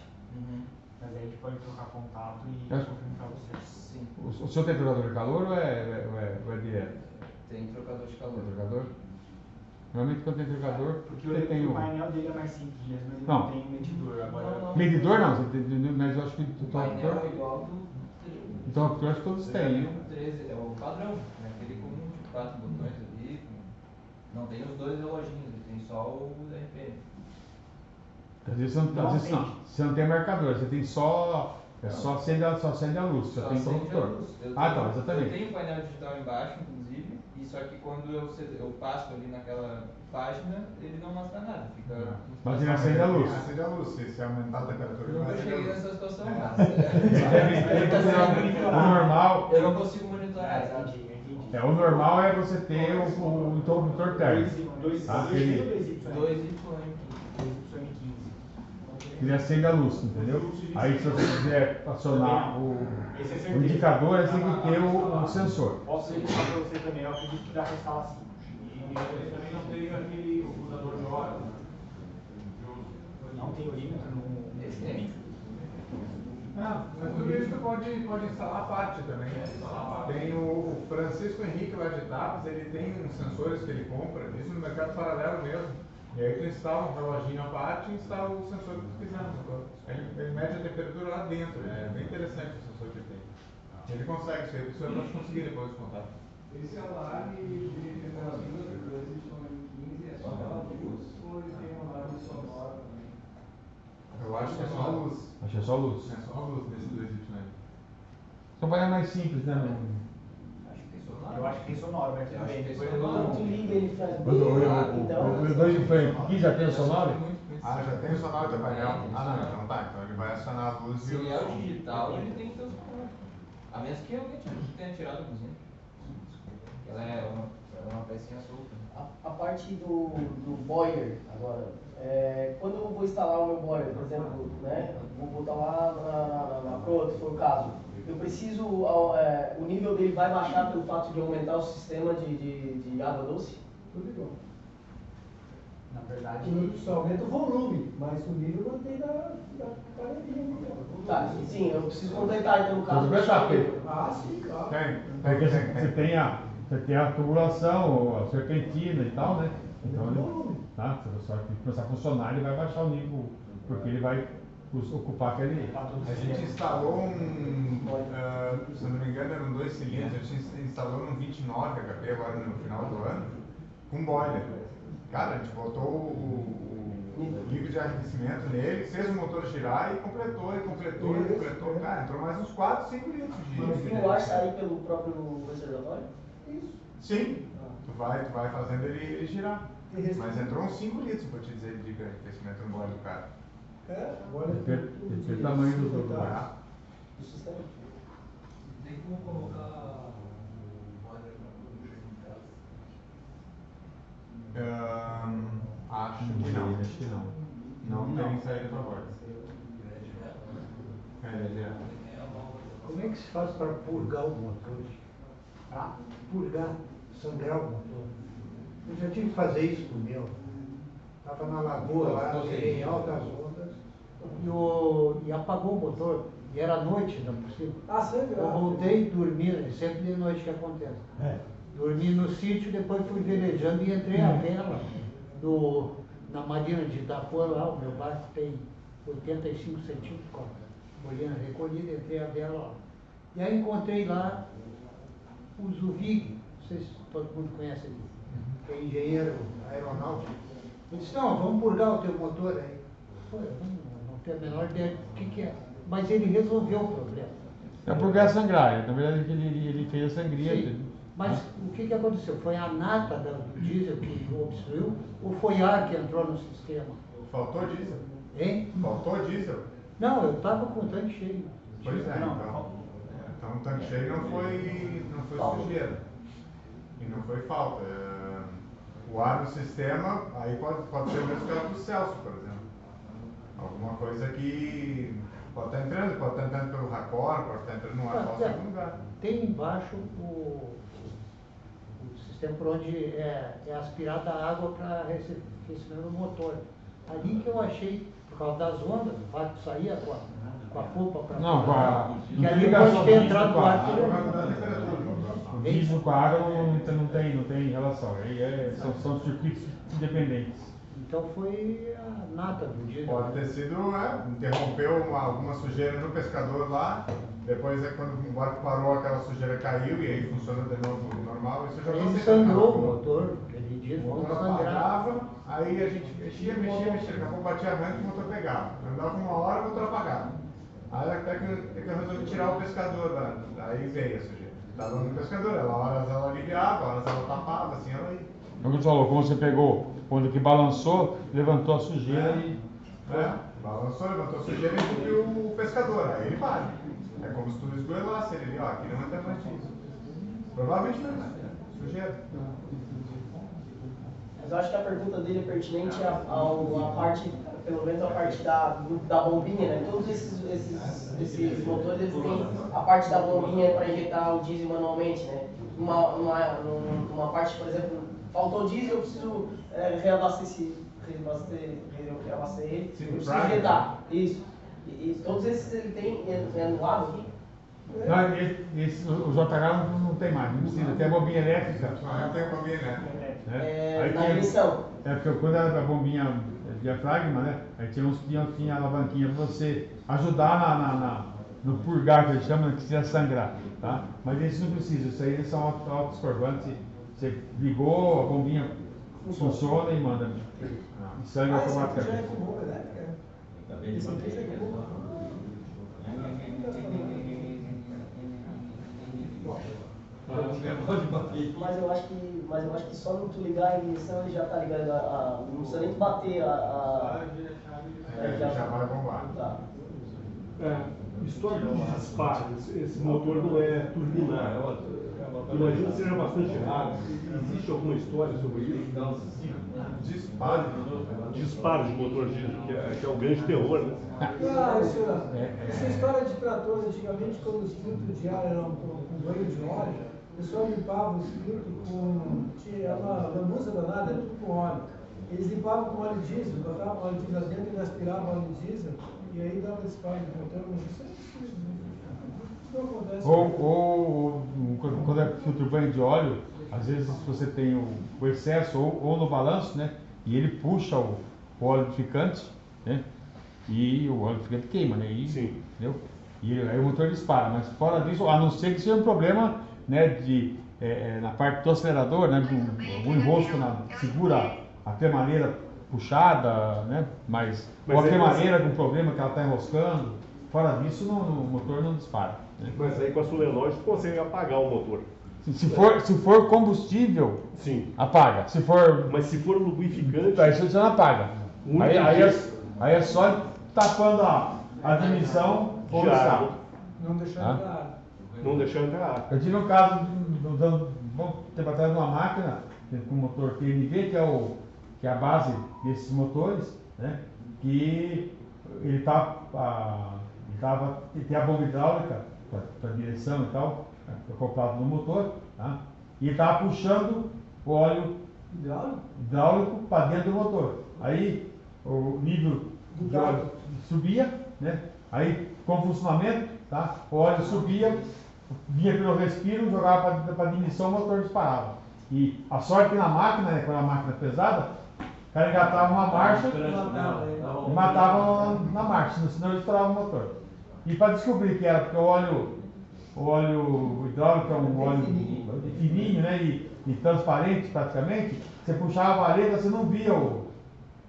Mas aí a gente pode trocar contato e Eu- confirmar para vocês. Sim. O senhor tem trocador de calor ou é direto? Tem trocador de calor. Tem trocador? Normalmente quando tem trocador, Porque você tem o o... painel dele é mais simples mesmo, mas ele Não. não tem um medidor. Agora, Medidor não, você tem, mas eu acho que O painel é igual do então eu acho que todos têm, né? 13, é o padrão, né? Aquele comum de 4 botões ali. Não tem os dois reloginhos, ele tem só o RPM. Às vezes você não tem marcador, você tem só. Só acende a luz, você tem interruptor. Tá, exatamente. Eu tenho um painel digital embaixo, inclusive, e só que quando eu passo ali naquela página, ele não mostra nada. Fica. Mas ele acende a luz. Acende a luz, se aumentar a temperatura. Eu nunca cheguei nessa situação, mas. O normal. Eu não consigo monitorar, sabe? O normal é você ter o interruptor térmico. Tá? Ele acende a luz, entendeu? Aí se você quiser acionar o indicador, você tem que ter o sensor. Posso explicar para você também, eu acredito que dá para instalar assim. E também não tem aquele computador de hora. Não tem orímetro no. Esse tem. Mas tudo isso pode instalar a parte também. Tem o Francisco Henrique lá de Tapas, ele tem uns sensores que ele compra, isso no mercado paralelo mesmo. E aí tu instala um reloginho à parte e instala o sensor que tu quiser no motor. Ele mede a temperatura lá dentro, é bem interessante o sensor que ele tem. Ele consegue, isso aí o senhor pode conseguir depois o contato. Esse alarme de temperatura do 2Y15 é só a luz ou ele tem um alarme sonoro também? Eu acho que é só a luz. Acho que é só luz. É só a luz nesse 2Y. Então vai mais simples, né? Eu acho que tem sonoro, mas tudo bem. Depois Quando tu liga, ele faz O bem rápido, então. 2Y aqui já tem o sonoro? Já tem o sonoro do painel? Então tá. Então ele vai acionar a luz Se e o ele é o som. digital, ele tem que ter o sonoro. A menos que alguém tenha tirado a buzina. Ela é uma pecinha solta. A parte do boiler, agora, quando eu vou instalar o meu boiler, por exemplo, né, vou botar lá na frota, se for o caso, eu preciso, o nível dele vai baixar pelo fato de aumentar o sistema de água doce? Tudo igual. Na verdade. Só aumenta o volume, mas o nível mantém da paredinha. Tá, sim, eu preciso completar então no caso. Sim, claro. Porque você tem a tubulação, a serpentina e tal, né? Então ele, tá? Só que começar a funcionar, ele vai baixar o nível, porque ele vai ocupar aquele. A gente instalou se não me engano, eram 2 cilindros, a gente instalou um 29 HP agora no final do ano, com boiler. Cara, a gente botou o livre de arrefecimento nele, fez o motor girar e completou. Cara, entrou mais uns 4, 5 litros de. E o ar sai pelo próprio reservatório? Isso. Sim. Tu vai fazendo ele girar. Mas entrou uns 5 litros, vou te dizer, de arrefecimento no boiler do cara. Depende do tamanho do sistema. Tem como colocar o boiler para produzir em casa? Acho que não. Não tem saída para bordo. Como é que se faz para purgar o motor? Purgar, sangrar o motor. Eu já tive que fazer isso com o meu. Estava na lagoa lá, em altas ondas, e apagou o motor. E era noite, ainda por cima. Sempre. Eu voltei dormir, sempre de noite que acontece. Dormi no sítio, depois fui velejando e entrei a vela na Marina de Itapuã lá, o meu barco tem 85 centímetros com a molina recolhida, entrei a vela lá. E aí encontrei lá o Zuvig, não sei se todo mundo conhece ele, que é engenheiro aeronáutico. Ele disse, não, vamos purgar o teu motor aí. Pô, eu não tenho a menor ideia do que é. Mas ele resolveu o problema. É purgar sangrar, na verdade ele fez a sangria. Sim, mas o que aconteceu? Foi a nata do diesel que obstruiu ou foi ar que entrou no sistema? Faltou diesel? Hein? Faltou diesel? Não, eu estava com o tanque cheio. Pois é, então o tanque cheio não foi sujeira. E não foi falta. O ar no sistema, aí pode ser o mesmo caso do Celso, por exemplo. Alguma coisa que pode estar entrando pelo racor, pode estar entrando no ar falso em algum lugar. Tem embaixo o sistema por onde é aspirada a água para arrefecimento do motor. Ali que eu achei, por causa das ondas, o barco saía com a polpa para Não, com a. que ali pode ter entrado no barco. O diesel com a água não tem relação. Aí são circuitos independentes. Então foi a nata do dia. Pode ter sido, interrompeu alguma sujeira no pescador lá, depois quando o barco parou, aquela sujeira caiu e aí funciona de novo normal. Isso já Ele sangrou o motor, ele disse, o motor apagava, aí a gente mexia, daqui a pouco batia a rã e o motor pegava. Andava uma hora, o motor apagava. Aí até que eu resolvi tirar o pescador, daí veio a sujeira. Estava no pescador, horas ela aliviava, horas ela tapava, assim ela ia. Como você falou, como você pegou, quando que balançou, levantou a sujeira e. Balançou, levantou a sujeira e subiu o pescador, aí ele para. É como se tu esgoelasse ele, aqui não entra mais disso. Provavelmente não é, sujeira. Mas eu acho que a pergunta dele é pertinente a parte, pelo menos a parte da bombinha, né? Todos esses motores eles têm a parte da bombinha para injetar o diesel manualmente, né? Numa parte, por exemplo, faltou diesel, eu preciso reabastecer ele, eu preciso injetar. Isso. E todos esses ele tem no lado aqui. Não, o JH não tem mais, não precisa, tem a bombinha elétrica. Não tem a bombinha elétrica. Na emissão. Porque quando era a bombinha diafragma, né? Aí tinha uns que tinha a alavanquinha para você ajudar no purgar, que eles chamam, que seria sangrar, tá? Mas esses não precisam, isso aí eles são autodescorvantes. Você ligou, a bombinha funciona e manda. E sangra automaticamente. Mas eu acho que só não tu ligar a ignição ele já tá ligado não precisa nem bater já vai bombar. Tá. História de disparo, esse motor não é turbinado. Imagino que seja bastante raro. Existe alguma história sobre isso? Disparo de motor diesel, que é o grande terror, né? Essa história de tratores, antigamente, quando os filtros de ar eram com banho de óleo, o pessoal limpava os filtros com. Tinha uma lambuza danada, tudo com óleo. Eles limpavam com óleo diesel, botavam óleo diesel dentro e aspiravam óleo diesel, e aí dava disparo de motor. Isso não acontece. Ou quando é filtro banho de óleo, às vezes você tem o excesso ou no balanço, né? E ele puxa o óleo lubrificante, né? E o óleo lubrificante queima, né? Sim. Entendeu? E aí o motor dispara, mas fora disso, a não ser que seja um problema, né, na parte do acelerador, né? Um enrosco segura a cremadeira puxada, né? Mas ou a cremadeira com problema que ela está enroscando, fora disso o motor não dispara. Né? Mas aí com a solenoide você consegue apagar o motor. Se for combustível, sim, apaga. Mas se for lubrificante, aí você não apaga. Aí é só tapando a admissão ou está. Não deixar entrar. Não deixar entrar. Eu tive um caso, bom tempo atrás, de uma máquina com motor TNV, que é a base desses motores, né? Que ele tem a bomba hidráulica para direção e tal, acoplado no motor, tá? E ele estava puxando o óleo hidráulico para dentro do motor. Aí o nível de óleo subia, né? Aí com o funcionamento, tá? O óleo subia, vinha pelo respiro, jogava para admissão, o motor disparava. E a sorte que na máquina, né, quando a máquina é pesada, o cara engatava uma marcha e matava na marcha, senão ele estourava o motor. E para descobrir que era, porque o óleo hidráulico é um óleo fininho, né, e transparente praticamente, você puxava a vareta, você não via o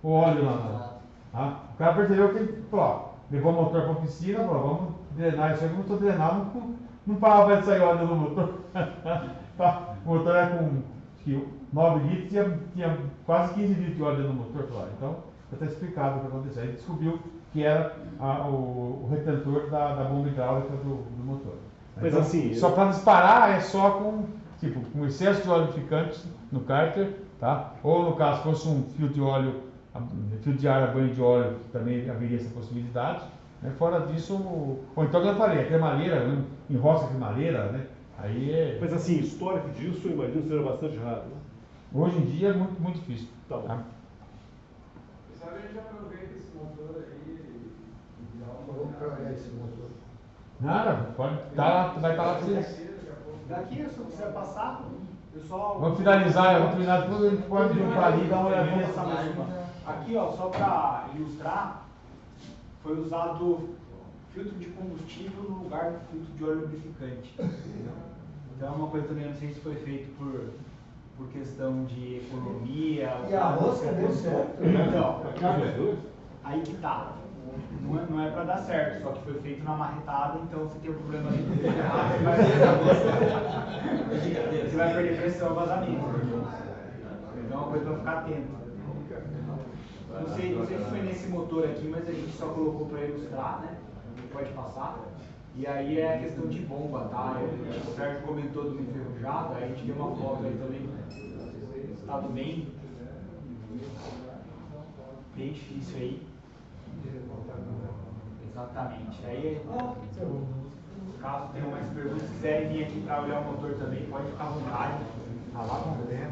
óleo lá. Tá? O cara percebeu que ele levou o motor para a oficina, falou, vamos drenar isso aí, começou a drenar, não parava de sair óleo do motor. O motor era com 9 litros e tinha quase 15 litros de óleo no motor. Então, já está explicado o que aconteceu. Aí descobriu que era o retentor da bomba hidráulica do motor. Mas então, assim, só para disparar é só com excesso de óleo lubrificante no cárter, tá? Ou no caso, se fosse um fio de ar a banho de óleo, também haveria essa possibilidade. Né? Fora disso, ou então, como eu falei, a cremadeira, enrosca a cremadeira, né? Aí é... Mas assim, histórico disso, eu imagino que seja bastante raro. Né? Hoje em dia é muito, muito difícil. Tá bom. Tá? sabe, a gente aproveita esse motor aí e dá uma. Vamos provar esse motor. Nada, pode tá, vai estar lá pra vocês. Daqui, se eu quiser passar, eu só. Vamos finalizar tudo, a gente pode juntar ali e dar uma olhadinha. Aqui, ó, só para ilustrar, foi usado filtro de combustível no lugar do filtro de óleo lubrificante. Então é uma coisa também, não sei se foi feito por questão de economia. E a rosca deu certo. Então, aí que tá. Não é para dar certo, só que foi feito na marretada, então você tem um problema ali do você vai perder pressão, vazamento. Então é uma coisa para ficar atento. Não sei se foi nesse motor aqui, mas a gente só colocou para ilustrar, né? Pode passar. E aí é a questão de bomba, tá? O Sérgio comentou do enferrujado, aí a gente deu uma foto aí também. Estado bem difícil aí. Exatamente. Aí, caso tenham mais perguntas, quiserem vir aqui para olhar o motor também, pode ficar à vontade. Ah, lá vamos ver.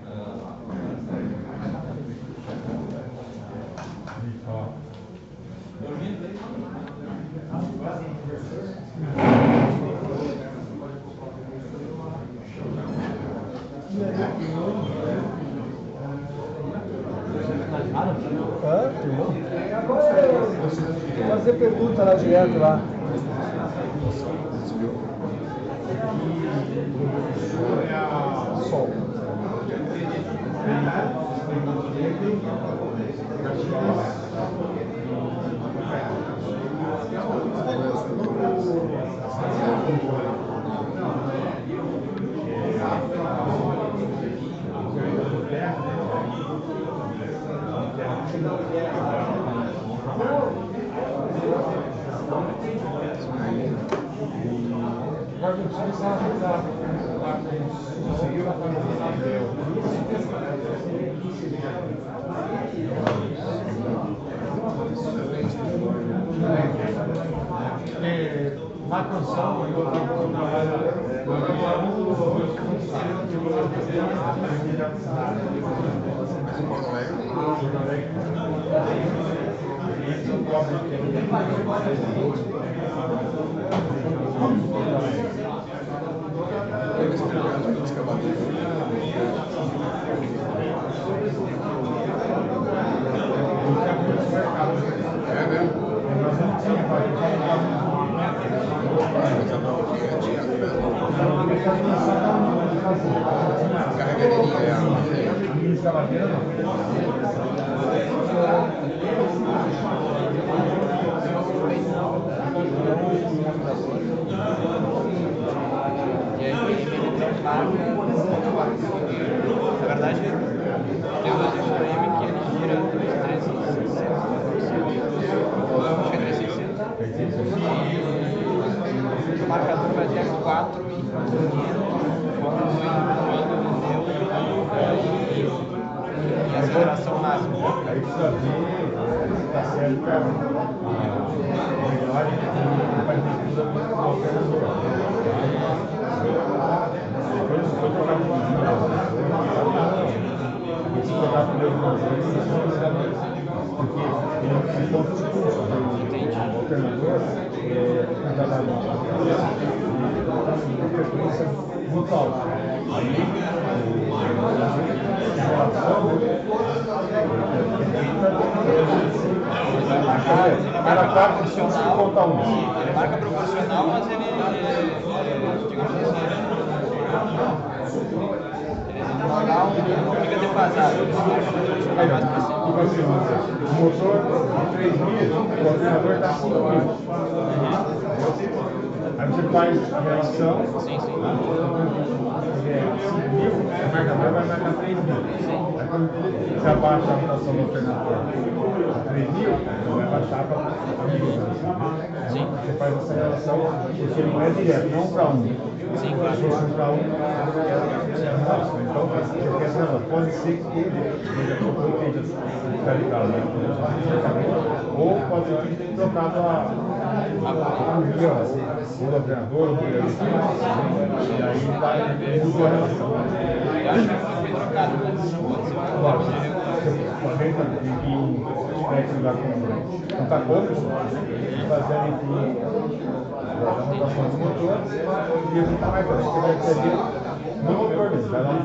Agora fazer pergunta lá direto lá. Sol. Na canção, eu Na verdade, tem o 200M que ele gira 300. O marcador vai até 4 e a aceleração máxima. Aí precisa ver, está certo, cara. Melhor vai ter tudo no alternador. Depois foi trocar de uma se trocar primeiro uma vez, porque ele não precisa de pulso. O alternador está lá na frequência muito alta. Aí, Cada proporcional, ele marca proporcional, mas ele digamos assim, ele não fica defasado, ele marca proporcional mais para cima. O motor 3.000, o alternador está 5.000. Aí você faz a relação. Sim. 5.000, o marcador vai marcar 3.000. Aí quando você abaixa a rotação do alternador a 3.000, vai baixar para 1.000. Sim. Você faz essa relação, porque ele não é direto, não para 1. Sim, claro. Se fosse para 1, então pode ser que ele esteja descarregado, ou pode ser que tenha trocado o alternador, o e aí vai mudar a relação. Eu acho que foi trocado, mas Pode tivesse lugar com tacômetro, fazendo entre a rotação do motor e ele nunca mais vai perder no motor mesmo. Vai lá no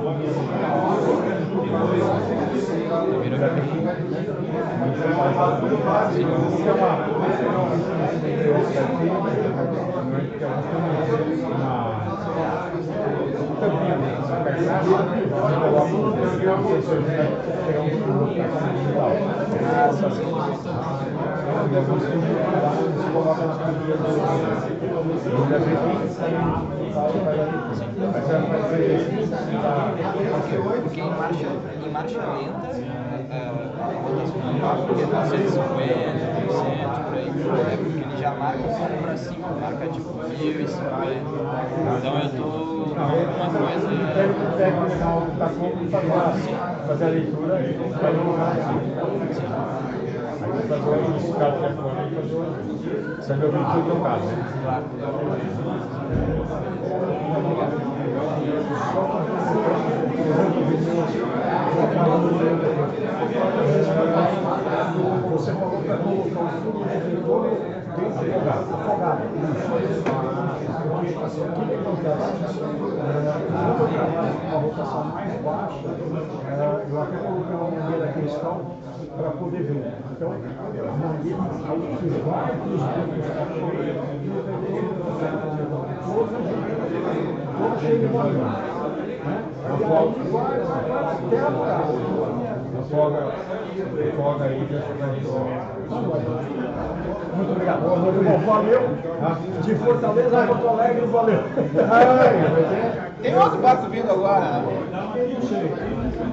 Porque em marcha lenta, porque 250, 300, por aí, porque ele já marca um pouco pra cima, marca tipo 1050. Então eu tô uma coisa. Fazer a leitura e fazer o carro telefone e saber o objetivo do carro. Você falou para colocar o fundo do refletor afogado. O que acontece? Quando eu trabalho com uma rotação mais baixa, eu até coloquei uma mangueira cristal para poder ver. Então, a mangueira, aí que vai todo cheio de mangueira. Afoga aí, muito obrigado. Valeu. De Fortaleza a Porto Alegre, valeu. Tem outro barco vindo agora, né?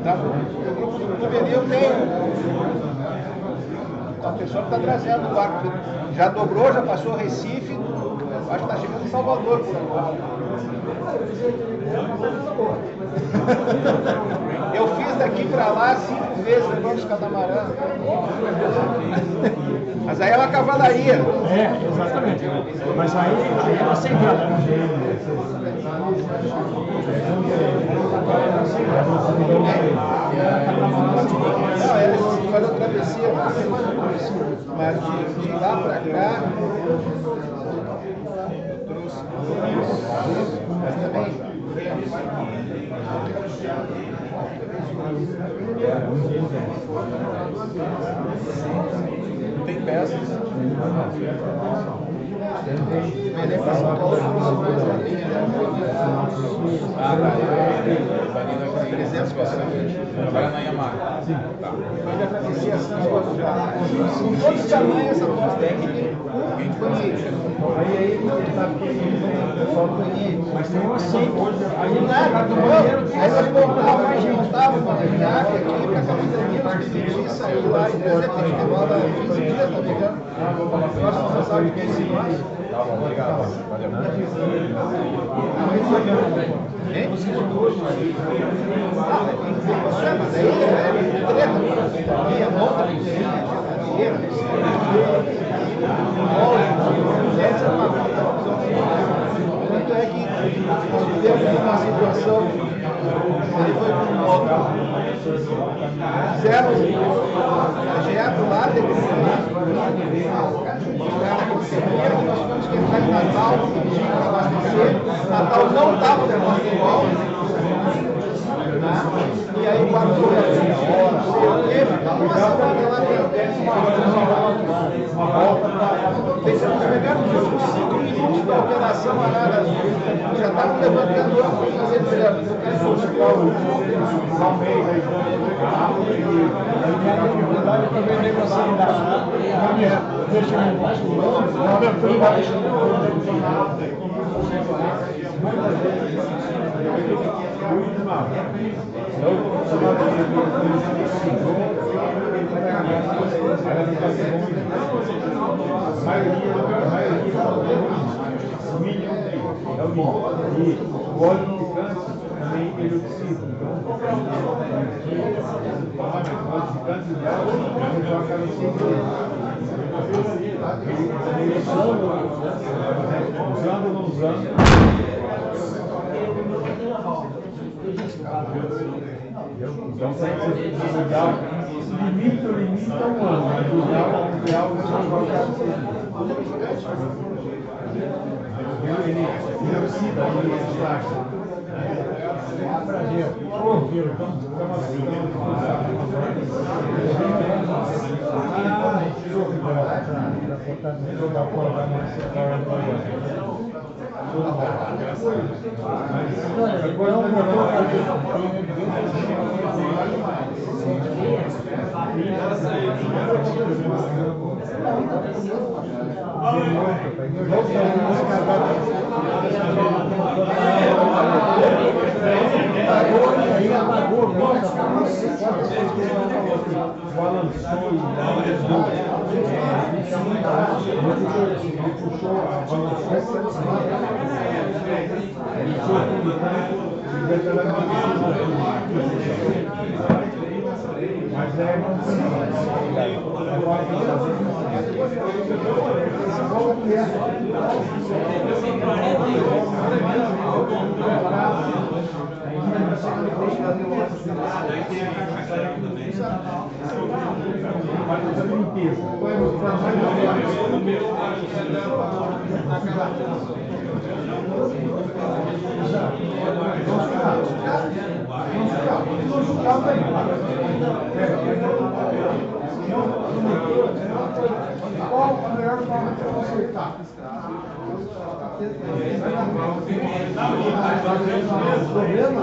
Tá? O grupo do Juvenil tem uma pessoa que está trazendo o barco. Já dobrou, já passou Recife, acho que está chegando em Salvador por agora. Eu fiz daqui para lá 5 vezes levando os catamarãs. Mas aí é uma cavalaria. É, exatamente. Mas aí é uma centrada. Não, eles fazem a travessia. Mas de lá para cá, eu trouxe. Mas também. Tem peças. Ele passou todas as coisas ali. Ah, tá. 300 pessoas. Trabalha na Yamaha. Sim. Tá. Eu já travessia assim, com todos os tamanhos, essa coisa técnica. Aí tá pessoal bonito. Mas tem um assim, aí nada, aí nós montava uma viagem aqui para a capitania, nós pedimos isso aí lá, e deve ter levado 15 dias, tá ligado? Próximo você sabe que é esse mais. Tá bom, obrigado. Valeu. Hein? Mas aí é treta, minha monta, tanto é que tivemos uma situação, ele foi com moto, fizeram trajeto lá, teve nós tivemos que entrar em Natal, para abastecer, Natal não estava o negócio igual, e aí o barco foi assim, uma semana lá pensamos pegar nos últimos 5 minutos da operação arada, já estavam levantando para fazer exame, eu quero soltar o mês aí, para vender com a deixa o óleo picante também ele oxida, então o óleo picante dela ele joga no usando ou não usando. Então tem que ser limite o Ele oxida, ele desgasta. Prazer. Ouviram? Mas qual a melhor forma de consertar? O problema